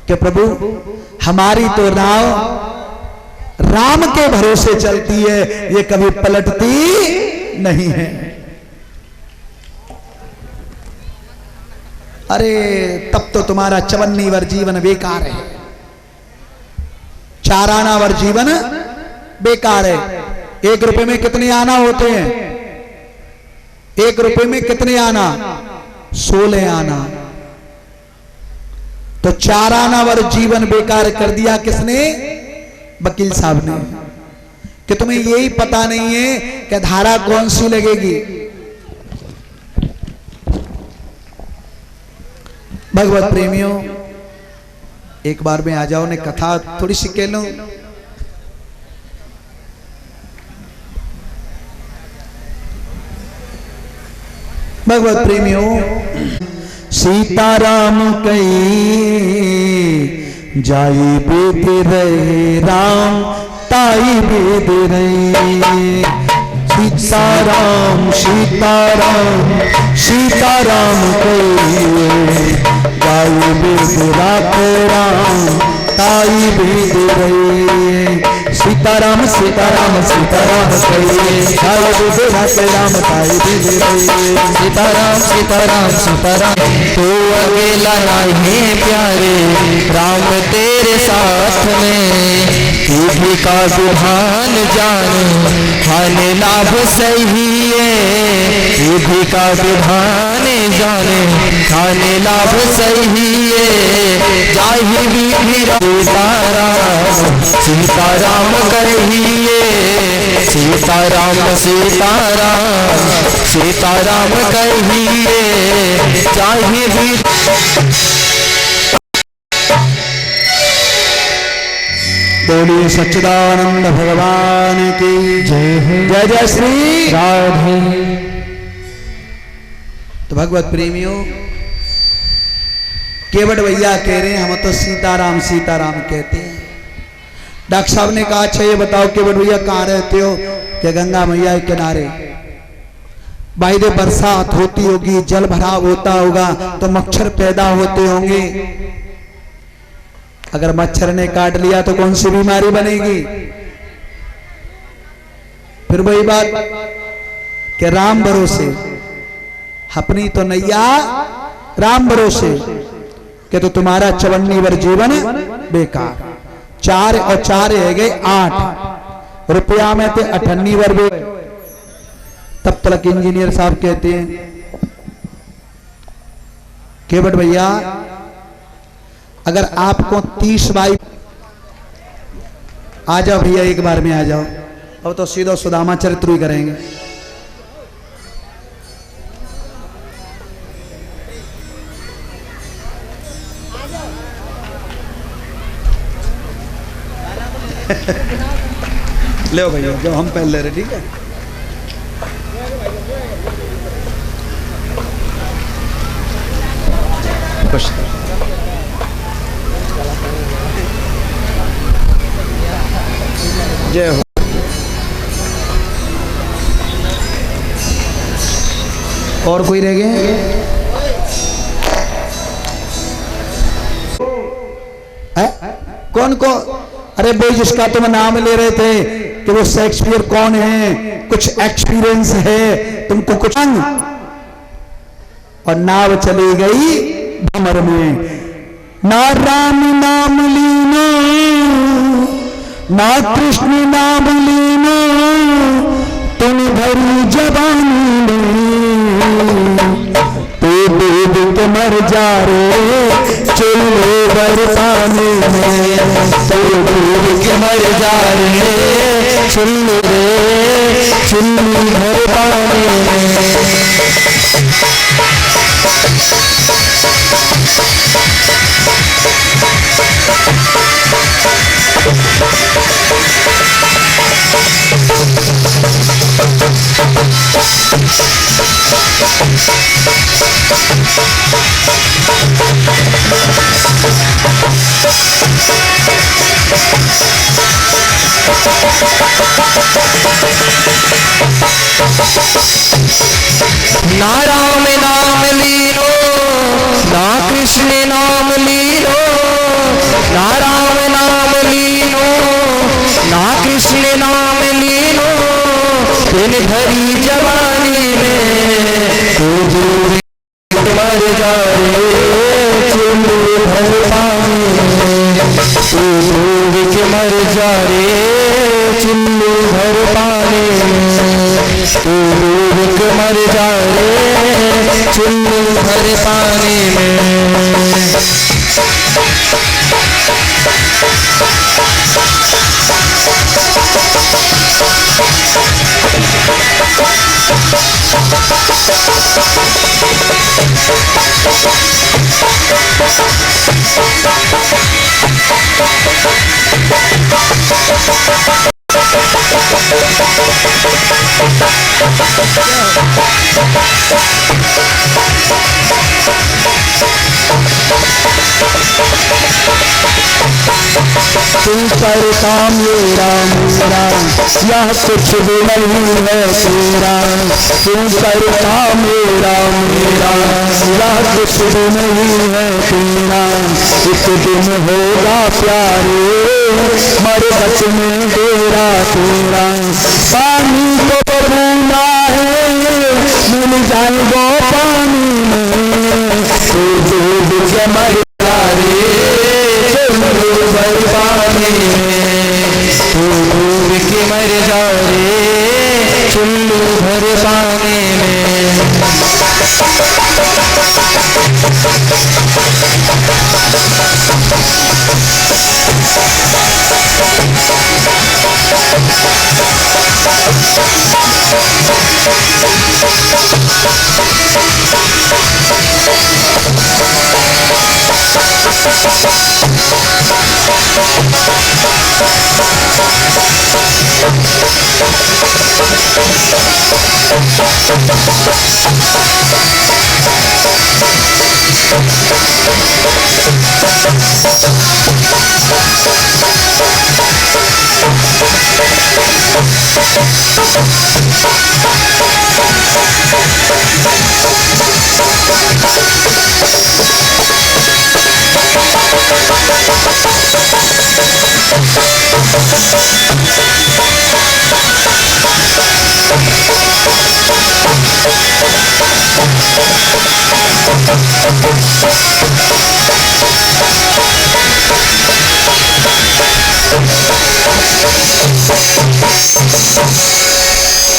कि प्रभु हमारी तो नाव राम के भरोसे चलती है, ये कभी पलटती नहीं है। अरे तब तो तुम्हारा 54 वर जीवन बेकार है, 4 आना वर जीवन बेकार है। 1 रुपए में कितने आना होते हैं? 1 रुपए में कितने आना? 16 आना। तो 4 आना वर जीवन बेकार कर दिया किसने? वकील साहब ने। कि तुम्हें यही पता नहीं है कि धारा कौन सी लगेगी। भगवत प्रेमियों, एक बार में आ जाओ ने कथा थोड़ी सी कह लो। भगवत प्रेमियों, सीताराम कई जाई बेद रहे राम ताई बेद रहे। सीताराम सीताराम सीताराम कहिए जाई बेद राख राम ताई बेद रहे। सीताराम सीताराम सीताराम कहिए जाई बेद राख राम ताई बेद रहे। सीताराम सीताराम सीताराम तू अकेला नहीं प्यारे राम तेरे साथ में भी का विधान जाने खाने लाभ सही है भी का विधान जाने खाने लाभ सही है जाहि भी सीताराम सीताराम कहिए सीताराम सीताराम सीताराम कहिए जाहि भी। बोलिए सच्चिदानंद भगवान की जय। जय जय श्री राधे। तो भगवत प्रेमियों, केवट भैया कह रहे हैं हम तो सीताराम सीताराम कहते हैं। डॉक्टर साहब ने कहा अच्छा ये बताओ केवट भैया कहाँ रहते हो? कि गंगा मैया के किनारे। भाई दे बरसात होती होगी, जल भराव होता होगा तो मच्छर पैदा होते होंगे। अगर मच्छर ने काट लिया तो कौन सी बीमारी बनेगी? फिर वही बात कि राम भरोसे अपनी तो नैया राम भरोसे कि तो तुम्हारा 54 वर्ष जीवन बेकार। 4 और 4 है गए 8 रुपया में थे 98 वर्ष। तब तक इंजीनियर साहब कहते हैं केवट भैया अगर आपको 30 बाई आ जाओ भैया एक बार में आ जाओ। अब तो सीधा सुदामा चरित्र ही करेंगे। ले भैया जो हम पहले ले रहे ठीक है। खुश जय हो। और कोई रह गए? कौन को? अरे भाई जिसका तुम नाम ले रहे थे कि वो शेक्सपियर कौन है, कुछ एक्सपीरियंस है तुमको कुछ। और नाव चली गई भंवर में। ना राम नाम लीना ना कृष्ण नाम लीना तुम भरी जवानी में। तो डूब के मर जा रे चूल्हे भर पानी में। तो डूब के मर जा रे चूल्हे भर पानी में। ना राम नाम लीनो ना कृष्ण नाम लीनो। ना राम नाम लीनो ना कृष्ण नाम लीनो दिन भरी जवानी में। तो डूब मर जा रे चूल्हे भर पानी में। तो डूब के मर जा रे चूल्हे भर पानी में। तो डूब के मर जा रे चूल्हे भर पानी में। तू करता मेरा मेरा यह कुछ भी नहीं है तेरा। तू करता मेरा मेरा यह कुछ भी नहीं है तेरा। एक दिन होगा प्यारे मरकत में तेरा तेरा। पानी को बबूना है मिल जाए वो पानी में। तू डूब के मर जाए पानी में। तू डूब के मर जा रे चुल्लू भर पानी में।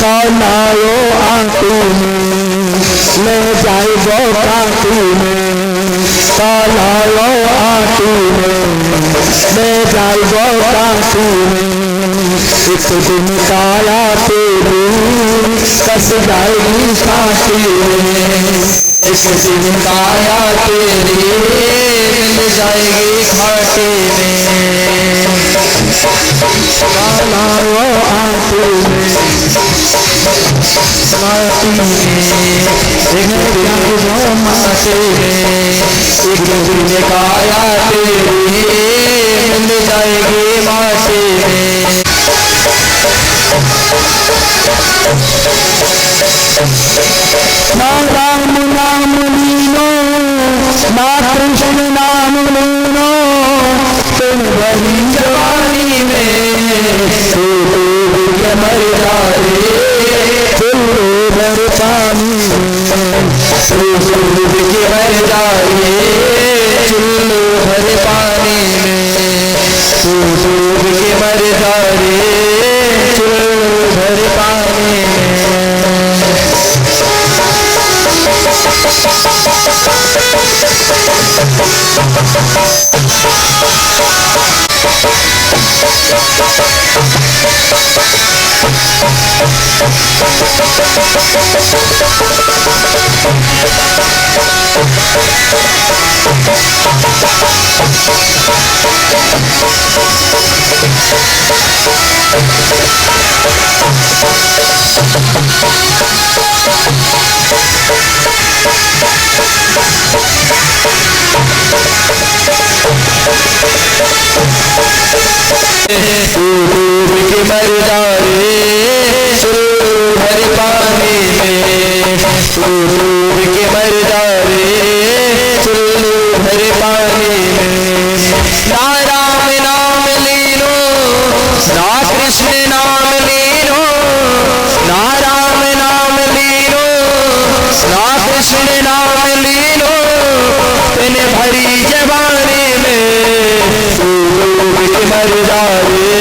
कालायो आंटू में ले जाए वो कांटू में। कालायो आंटू में ले जाए वो कांटू में। एक दिन काला तेरी कस जाएगी कांटी में। एक दिन काया तेरी मिल जाएगी घाटी में। कालायो आंटू में माटी में एक दिन वो माटी में। एक दिन काया तेरी मिल जाएगी माटी में। ना राम नाम लीनो ना कृष्ण नाम लीनो तुम बड़ी जवानी में। तू डूब के मर जा रे चुल्लू भर पानी में। तू डूब के मर जा रे चुल्लू भर पानी में। तू डूब के मर जा रे चुल्लू भर पानी में। तू डूब के मर जा रे चुल्लू भर पानी में। तू डूब के मर जा रे चुल्लू भर पानी में। ना राम नाम लीनो ना कृष्ण नाम लीनो। ना राम नाम लीनो ना कृष्ण नाम लीनो तेने भरी जवानी में। तू डूब के मर जा रे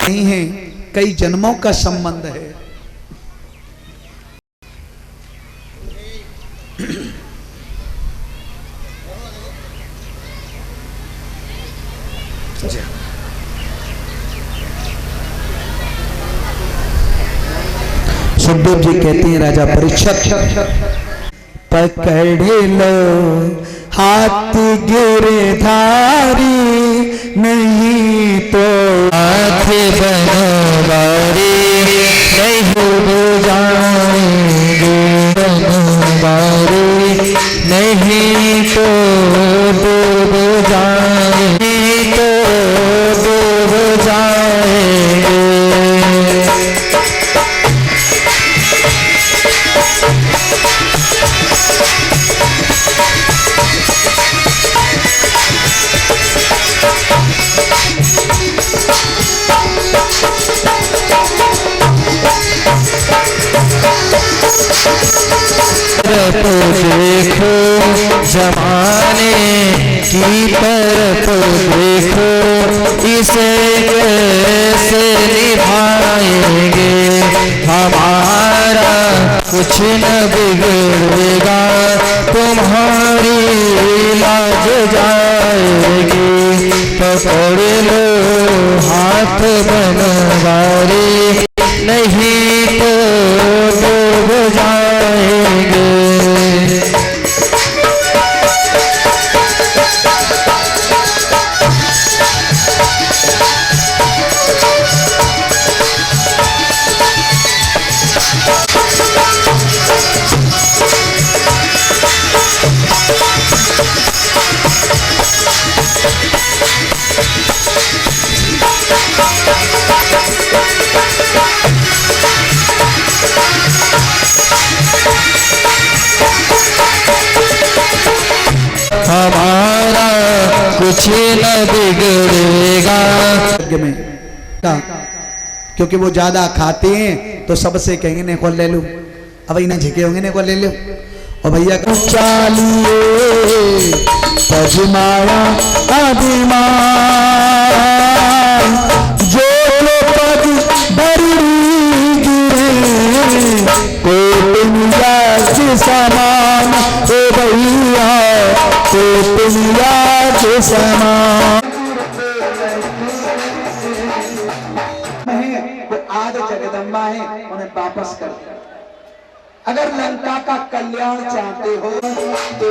नहीं है, कई जन्मों का संबंध है। सुखदेव जी कहते हैं राजा परीक्षित, पकड़ लो हाथ गिरधारी, नहीं तो हाथ बनवारी नहीं डूब जाएंगे, बनवारी नहीं तो डूब जाएंगे, तो डूब जाएंगे। तो देखो जमाने की तरफ देखो, इसे कैसे निभाएंगे, हमारा कुछ न बिगड़ेगा, तुम्हारी लाज जाएगी। पकड़ लो हाथ बनवारी, नहीं तो डूब जाएंगे। हमारा कुछ न बिगड़ेगा। में क्योंकि वो ज्यादा खाते हैं तो सबसे कहेंगे ने को ले लो, अब इन्हें झिके होंगे ने को ले लो। और भैया चालिए पजमाया अभिमान, जो पग बड़ी गिरे को दुनिया के समान, ओ भैया को दुनिया के समान। वो आज जगदम्बा है, उन्हें वापस कर दिया। अगर लंका का कल्याण चाहते हो तो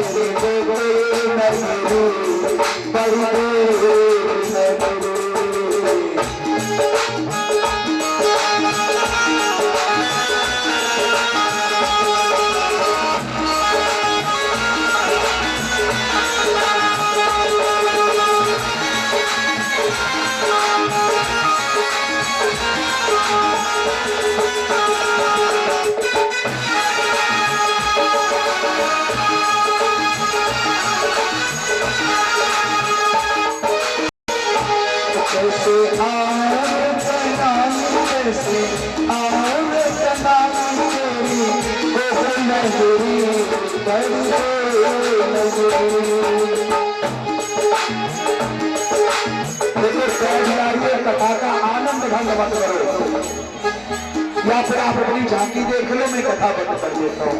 कथा का आनंद ढंग मत करो, या फिर आप अपनी झांकी देख लो, मैं कथा बंद कर देता हूँ।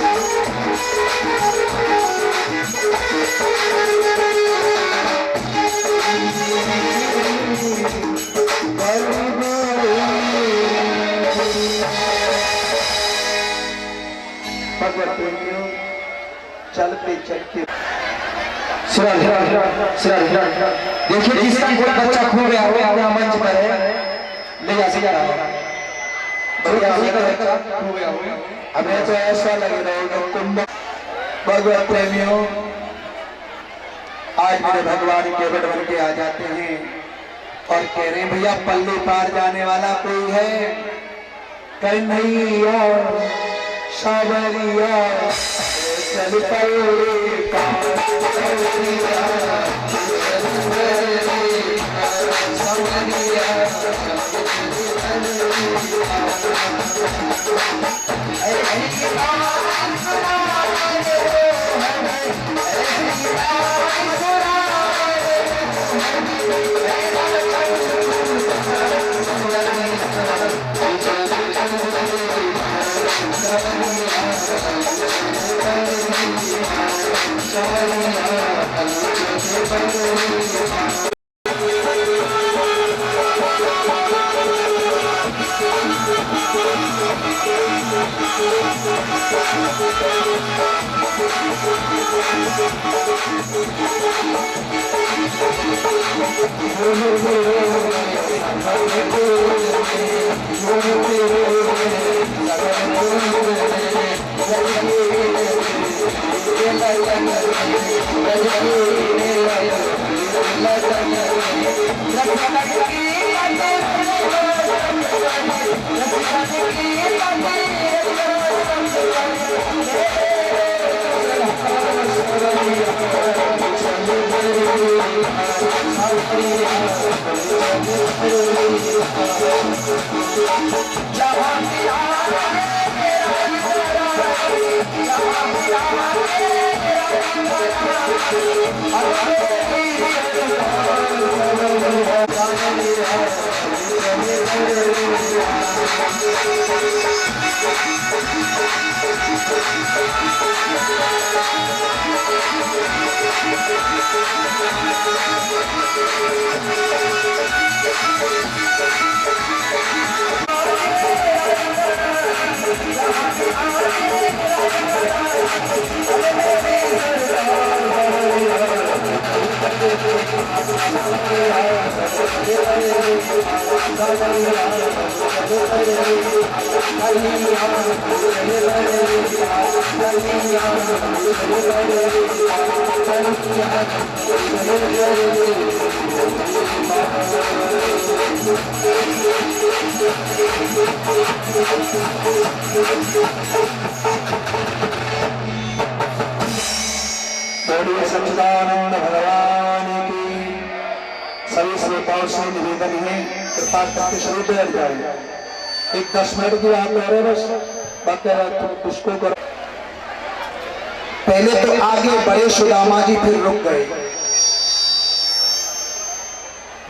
Thank you. भगवत प्रेमियों चलते चलते देखिए जिसका कोई बच्चा खो गया हो अपना मंच पर है ले जा सकता है। खो गया हो हमें तो ऐसा लग रहा है कुंभ। भगवत प्रेमियों आज मेरे भगवान केवट बन के आ जाते हैं और कह रहे हैं भैया पल्ली पार जाने वाला कोई है? कन्हैया सावरिया चल पल्ली पार सच्चिदानंद भगवान की सभी श्रोताओं से निवेदन है कृपा करके शुरू बैठ जाए। एक 10 मिनट की बात हो रहे बस बाकी उसको करो। पहले तो आगे बड़े सुदामा जी फिर रुक गए।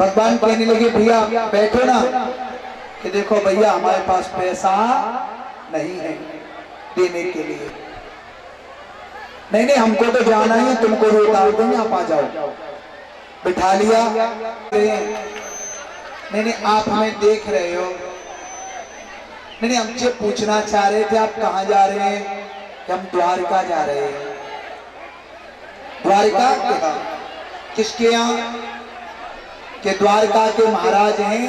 भगवान कहने लगे भैया बैठो ना कि देखो भैया हमारे पास पैसा नहीं है देने के लिए। नहीं नहीं हमको तो जाना ही, तुमको भी उतार देंगे, आप आ जाओ। बिठा लिया। नहीं नहीं आप हमें देख रहे हो। नहीं नहीं हमसे पूछना चाह रहे थे आप कहाँ जा रहे हैं? कि हम द्वारका जा रहे हैं। द्वारका किसके यहाँ? कि द्वारका के महाराज हैं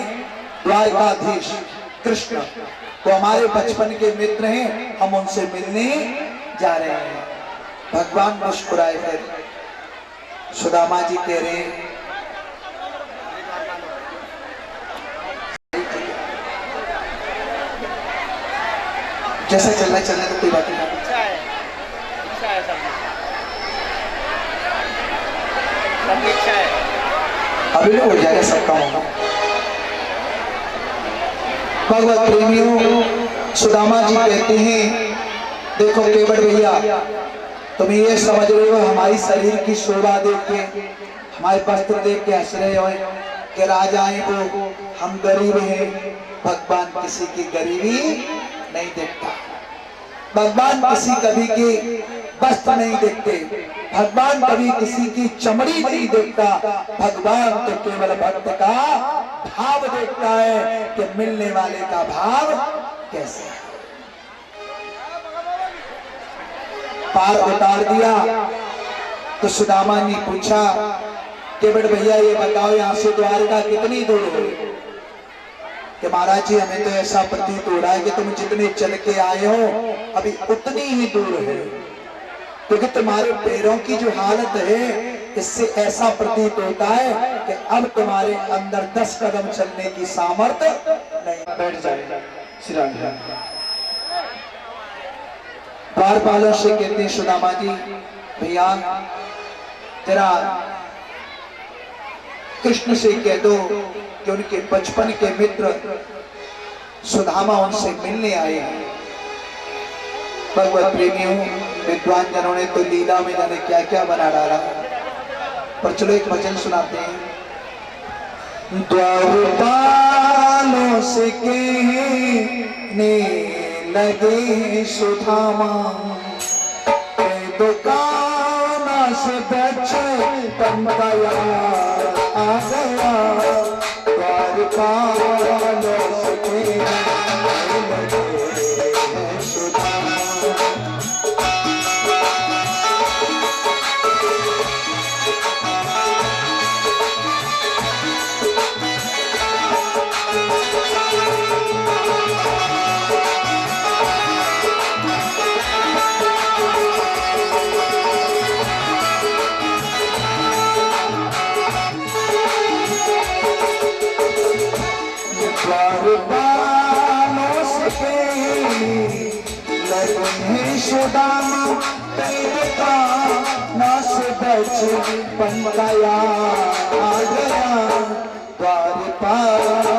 द्वारकाधीश कृष्ण, वो हमारे बचपन के मित्र हैं, हम उनसे मिलने जा रहे हैं। भगवान मुस्कुराए। फिर सुदामा जी कह रहे हैं जैसा चलना चलना तो कोई बात नहीं। अभी नहीं हो जाएगा सबका होगा। भगवत प्रेमियों सुदामा जी कहते हैं देखो केवट भैया तुम ये समझ रहे हो हमारी शरीर की शोभा देख के, हमारे वस्त्र देख के हंस रहे हो कि राजाएं वो हम गरीब हैं। भगवान किसी की गरीबी नहीं देखता। भगवान किसी कभी की वस्त्र नहीं देखते। भगवान कभी किसी की चमड़ी नहीं देखता। भगवान तो केवल भक्त का भाव देखता है कि मिलने वाले का भाव कैसे है। पार उतार दिया तो सुदामा ने पूछा कि बड़ भैया ये बताओ यहाँ से द्वारका कितनी दूर है? कि महाराज जी हमें तो ऐसा प्रतीत हो रहा है कि तुम जितने चल के आए हो अभी उतनी ही दूर है, क्योंकि तुम्हारे पैरों की जो हालत है इससे ऐसा प्रतीत होता है कि अब तुम्हारे अंदर 10 कदम चलने की सामर्थ्य नहीं। बैठ जाए श्री राम। द्वारपालों से कहते हैं सुदामा जी भैया तेरा कृष्ण से कह दो कि उनके बचपन के मित्र सुदामा उनसे मिलने आए हैं। भगवत प्रेमियों विद्वान जनों ने तो लीला में जाने क्या क्या बना डाला, पर चलो एक भजन सुनाते हैं। द्वारपालों से कहने लगे सुदामा दुकान से बचपन का याद आ गया। द्वारपालों से कहने लगे सुदामा सुदामा का नास बचपन का याद आ गया। द्वारपालों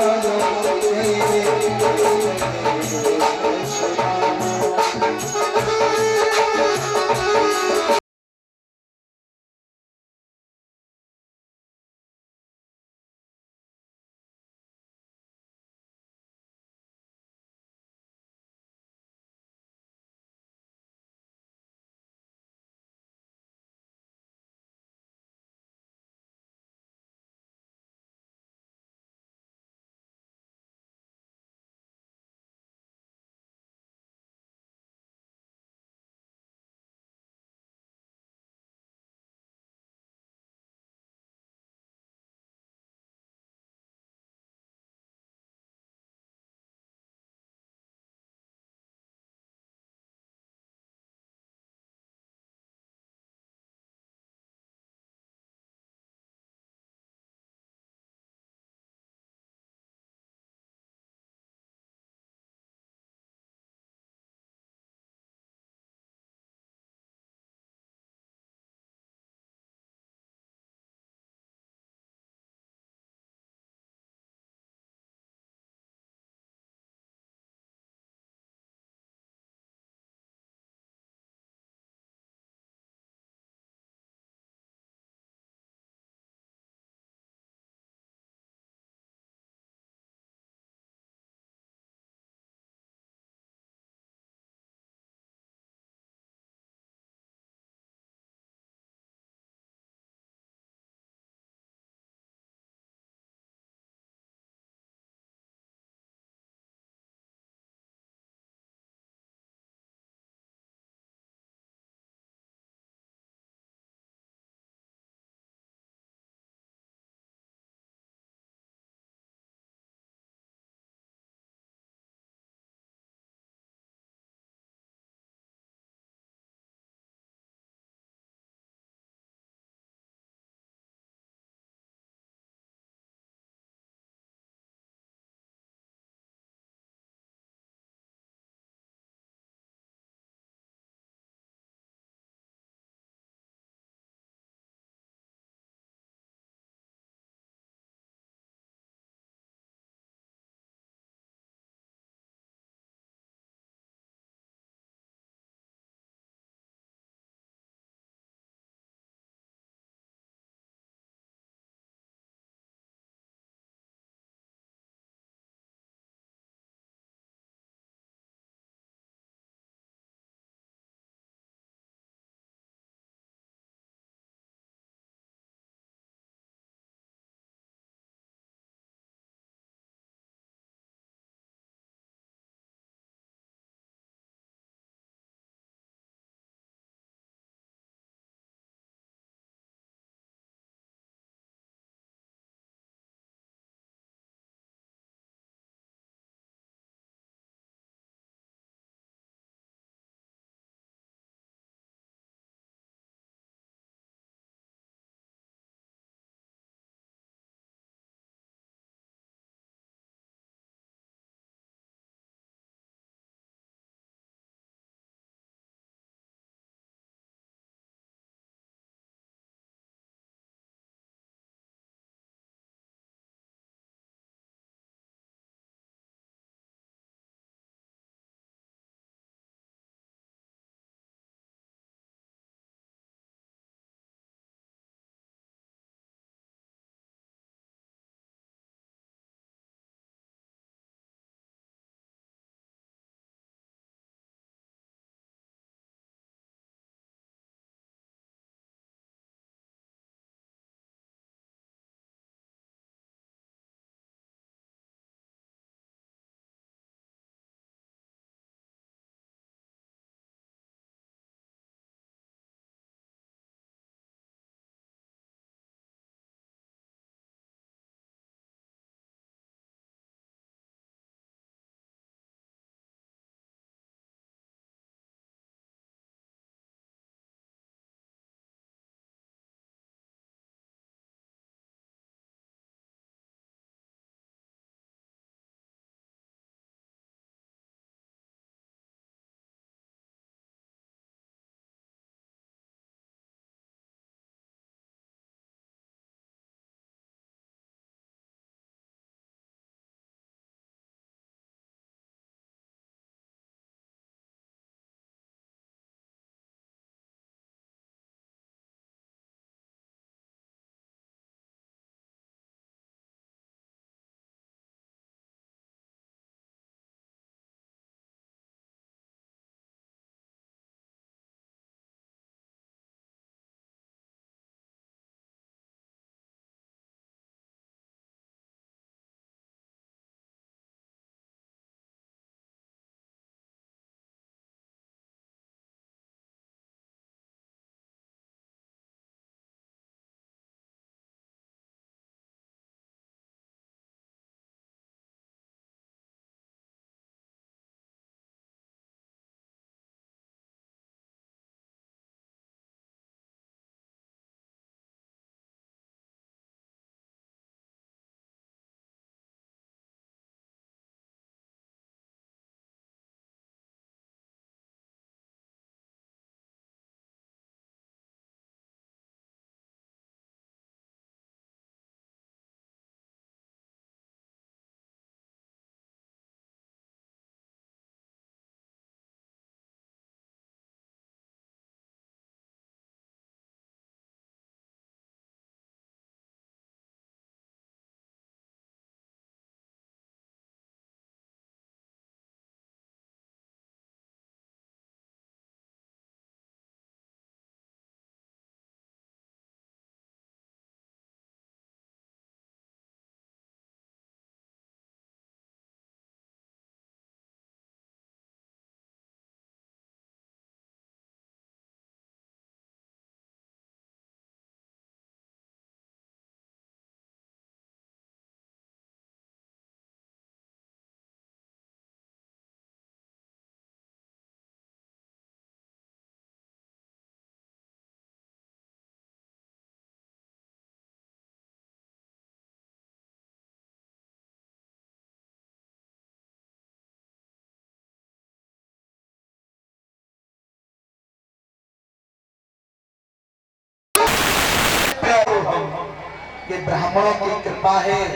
कि ब्राह्मणों की कृपा है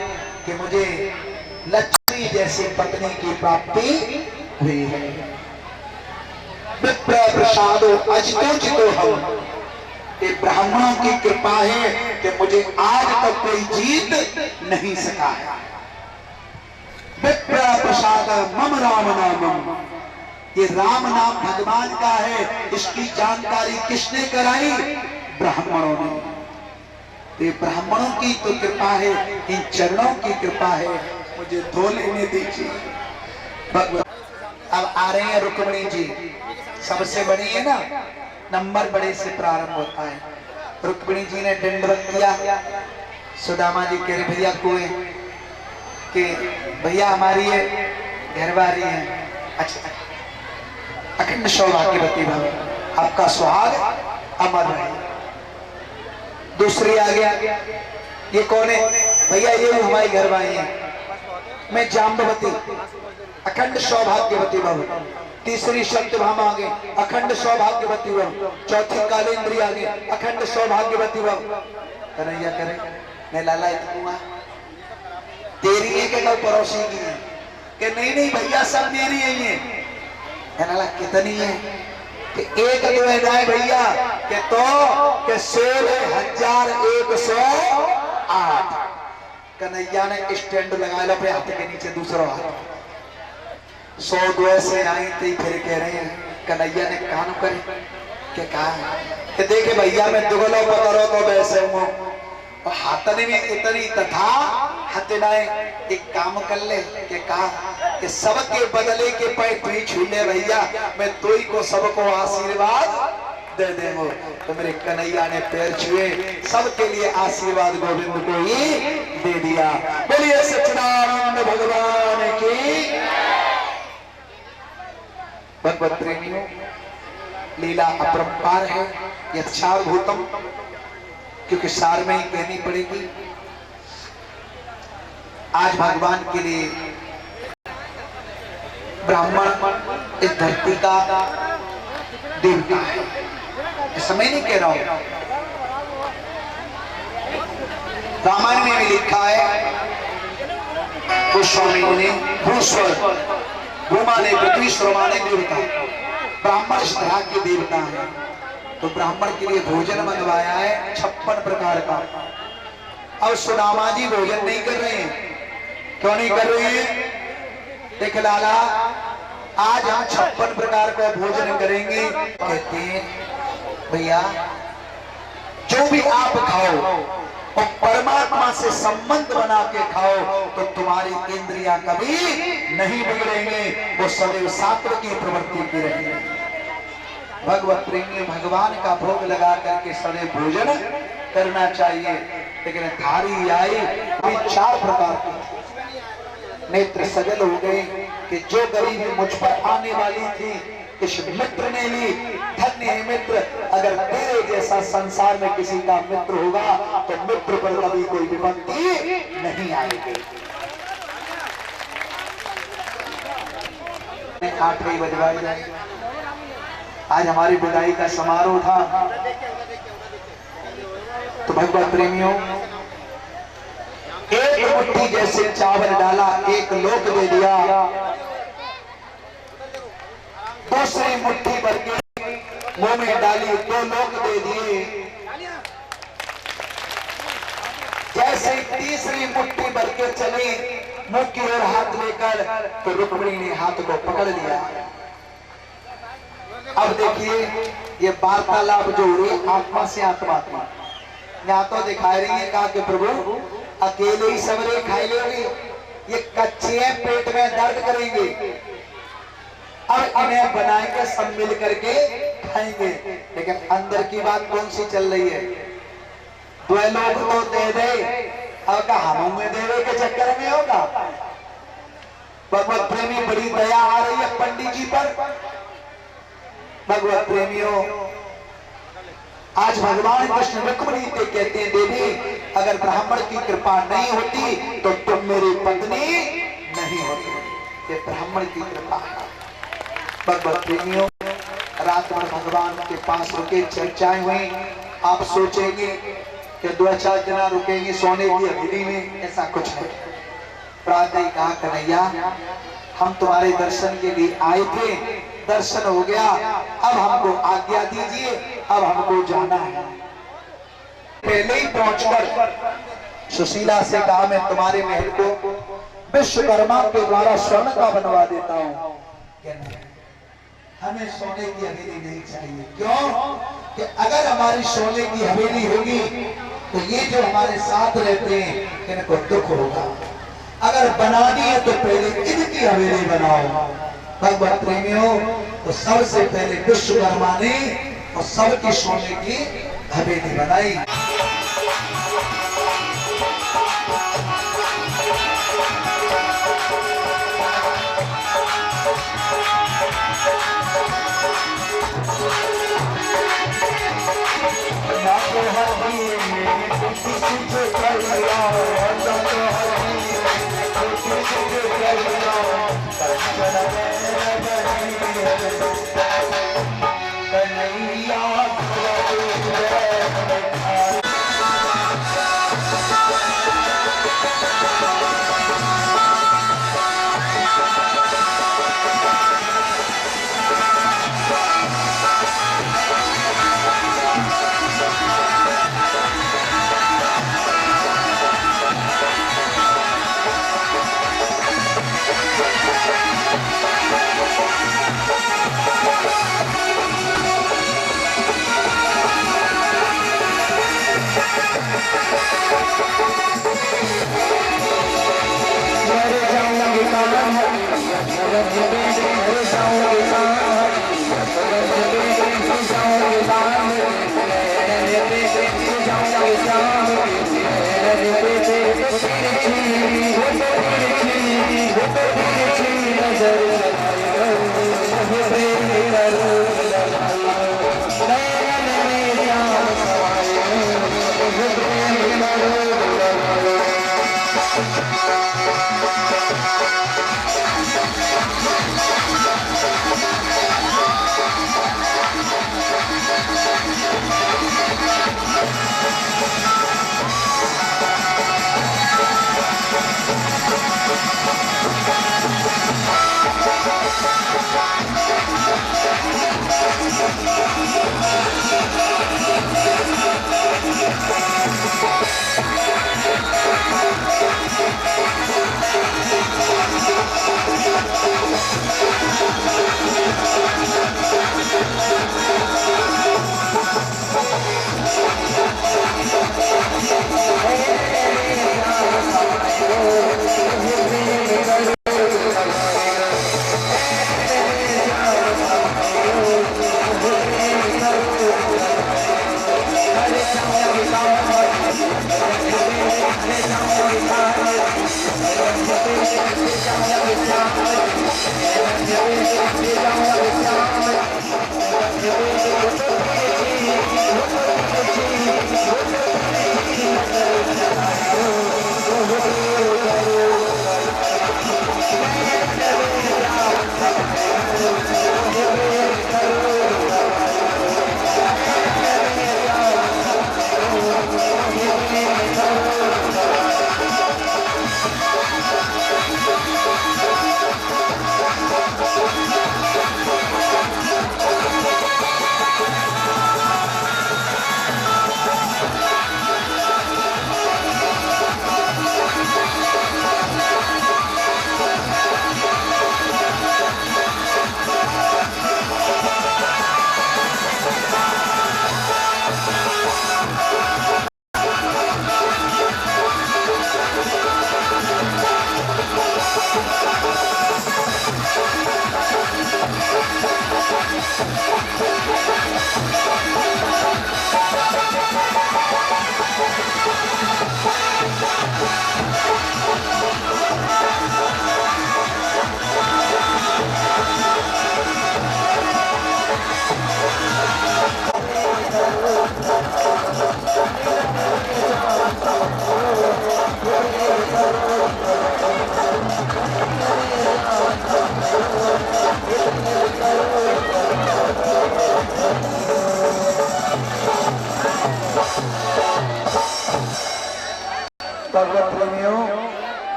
कि मुझे लक्ष्मी जैसी पत्नी की प्राप्ति हुई है। विप्र प्रसादो अजितो हम, ये ब्राह्मणों की कृपा है कि मुझे आज तक कोई जीत नहीं सका है। विप्र प्रसाद मम राम नामम, ये राम नाम भगवान का है, इसकी जानकारी किसने कराई? ब्राह्मणों ने। तो ये ब्राह्मणों की तो कृपा है, इन चरणों की कृपा है, मुझे धो लेने दीजिए। अब आ रहे हैं रुक्मिणी जी, सबसे बड़ी है ना, नंबर बड़े से प्रारंभ होता है। रुक्मिणी जी ने दंडवत किया, सुदामा जी कह रहे भैया कोई कि भैया हमारी ये घरवाली है। अच्छा, अखंड सौभाग्यवती भव, आपका सुहाग अमर रहे। दूसरी आ गया, ये कौन है भैया? ये हमारी घरवाली है, मैं जाम्बवती, अखंड सौभाग्यवती भव। तीसरी सत्यभामा आ गई, अखंड सौभाग्यवती भव। चौथी कालेंद्री आ गई, अखंड सौभाग्यवती भव। कन्हैया करे मैं लाला इतना तेरी है कि कल पड़ोसी की है? कि नहीं नहीं भैया सब मेरी है। नाला कितनी है? कि एक दो है भैया कि तो कि 16,108। कन्हैया ने स्टैंड लगा लो पे हाथ के नीचे दूसरा हाथ। 100 से आई थी, फिर कह रहे हैं कन्हैया ने कान करे कि कहा कि देखे भैया मैं दुगलो पकड़ो तो वैसे हूँ, और हाथ ने भी इतनी तथा हथनाए एक काम कर ले कि कहा कि सबके बदले के पैर तू ही छू ले भैया, मैं तू ही को सबको आशीर्वाद दे देंगे। तो मेरे कन्हैया ने पैर छुए, सबके लिए आशीर्वाद गोविंद को ही दे दिया। बोलिए सच्चिदानंद भगवान की। भगवत प्रेमियों, लीला अपरंपार है, यक्षाभूतम, क्योंकि सार में ही कहनी पड़ेगी। आज भगवान के लिए ब्राह्मण इस धरती का देवता है, समय नहीं कह रहा हूं, रामायण में भी लिखा है। गोस्वामी ने भूस्वर भूमाने पृथ्वी श्रमाने देवता, ब्राह्मण इस तरह के देवता है। तो ब्राह्मण के लिए भोजन मंगवाया है 56 प्रकार का। अब सुदामा जी भोजन नहीं कर रहे हैं, क्यों नहीं कर रहे हैं? देख लाला, आज हम 56 प्रकार का भोजन करेंगे। कहते हैं भैया जो भी आप खाओ और परमात्मा से संबंध बना के खाओ तो तुम्हारी इंद्रियां कभी नहीं बिगड़ेंगे, वो सदैव सात्विक की प्रवृत्ति की रहेंगी। भगवत प्रेमी भगवान का भोग लगा करके सदैव भोजन करना चाहिए। लेकिन थारी आई अभी 4 प्रकार की। नेत्र सजल हो गए कि जो गरीबी मुझ पर आने वाली थी इस मित्र ने ली। धन्य है मित्र, अगर तेरे जैसा संसार में किसी का मित्र होगा तो मित्र पर कभी कोई विपत्ति नहीं आएगी। 8 बजवाई जाए। आज हमारी विदाई का समारोह था। तो भगवत प्रेमियों, एक मुट्ठी जैसे चावल डाला, एक लोक दे दिया, दूसरी मुट्ठी भर के मुंह में डाली, 2 लोक दे दिए। जैसे तीसरी मुट्ठी भर के चली मुंह की ओर हाथ लेकर, तो रुक्मिणी ने हाथ को पकड़ लिया। अब देखिए ये वार्तालाप जो हो रही है आत्मा से आत्मा की, यहाँ तो दिखा रही है कहा कि प्रभु अकेले ही सबरे खाई लेंगे, ये कच्चे हैं, पेट में दर्द करेंगे, अब इन्हें बनाएंगे सब मिल करके खाएंगे। लेकिन अंदर की बात कौन सी चल रही है? 2 लोग तो दे दे, अब हम में देवे के चक्कर में होगा। भगवत प्रेमी बड़ी दया आ रही है पंडित जी पर। भगवत प्रेमियों, आज भगवान कृष्ण रुक्मिणी से कहते हैं देवी अगर ब्राह्मण की कृपा नहीं होती तो तुम मेरी पत्नी नहीं होती। ये ब्राह्मण की कृपा है। भगवत प्रेमियों, रात भर भगवान के पास रुके, चर्चाएं हुई। आप सोचेंगे कि 2-4 दिन रुकेंगे सोने की हवेली में, ऐसा कुछ नहीं। प्रातः ही कहा कन्हैया हम तुम्हारे दर्शन के लिए आए थे, दर्शन हो गया, अब हमको आज्ञा दीजिए, अब हमको जाना है। पहले ही पहुंचकर सुशीला से कहा मैं तुम्हारे महल को विश्वकर्मा के द्वारा स्वर्ण का बनवा देता हूँ। हमें सोने की हवेली नहीं चाहिए। क्यों? कि अगर हमारी सोने की हवेली होगी तो ये जो हमारे साथ रहते हैं इनको दुख होगा। अगर बनानी है तो पहले इनकी हवेली बनाओ। भगवत प्रेमियों, तो सबसे पहले विश्वकर्मा ने और सबकी सोने की हवेली बनाई।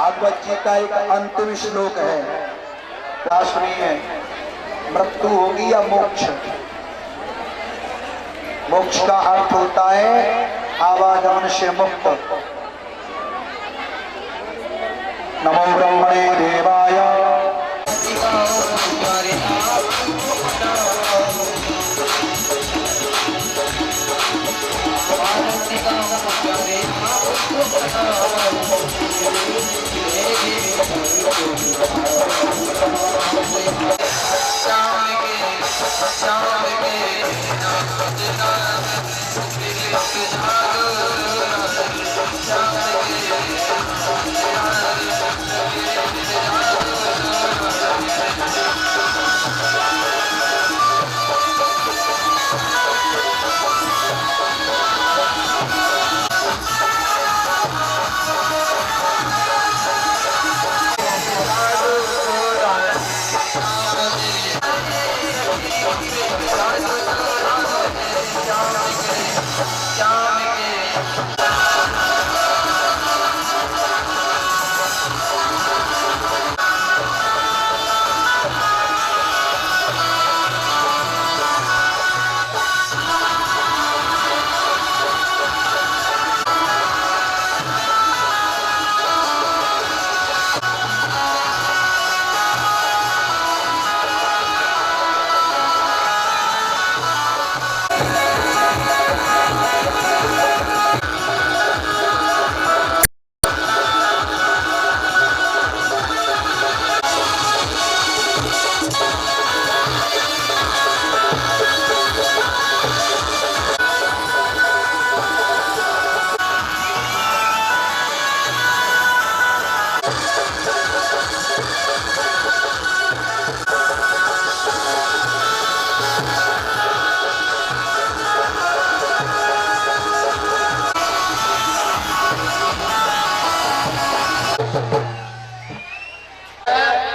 भागवत जी का एक अंतिम श्लोक है, क्या सुनिए। मृत्यु होगी या मोक्ष? मोक्ष का अर्थ होता है आवागमन से मुक्त। नमो ब्रह्मणे देवाय।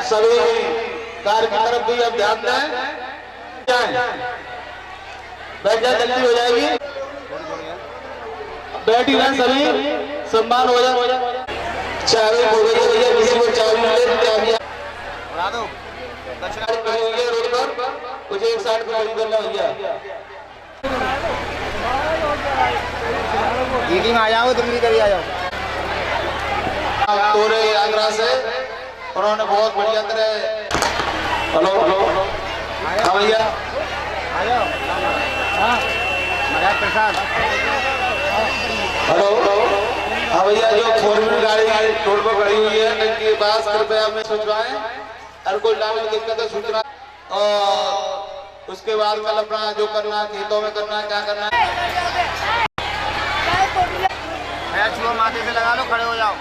सभी कार्य की तरफ भी अब ध्यान दें। बैठ जाए, जल्दी हो जाएगी। बैठ ही रहें सभी, सम्मान हो जाए। चाबी हो गई है भैया, किसी को चाबी मिले तो चाबी बना दो। दक्षिणा खड़ी हुई है रोड पर, कुछ एक साइड पर खड़ी करना भैया। मीटिंग आ जाओ, तुम भी कभी आ जाओ। तोरे आगरा से उन्होंने बहुत बढ़िया तरह। हेलो हेलो, हाँ भैया प्रसाद। हेलो हाँ भैया, जो 4 व्हीलर गाड़ी रोड पर खड़ी हुई है इनके पास कृपया हमें सूचवाएं। हर कोई लाभ में दिक्कत है सूचना। और उसके बाद कल अपना जो करना है खेतों में करना है, क्या करना है माथे से लगा लो, खड़े हो जाओ।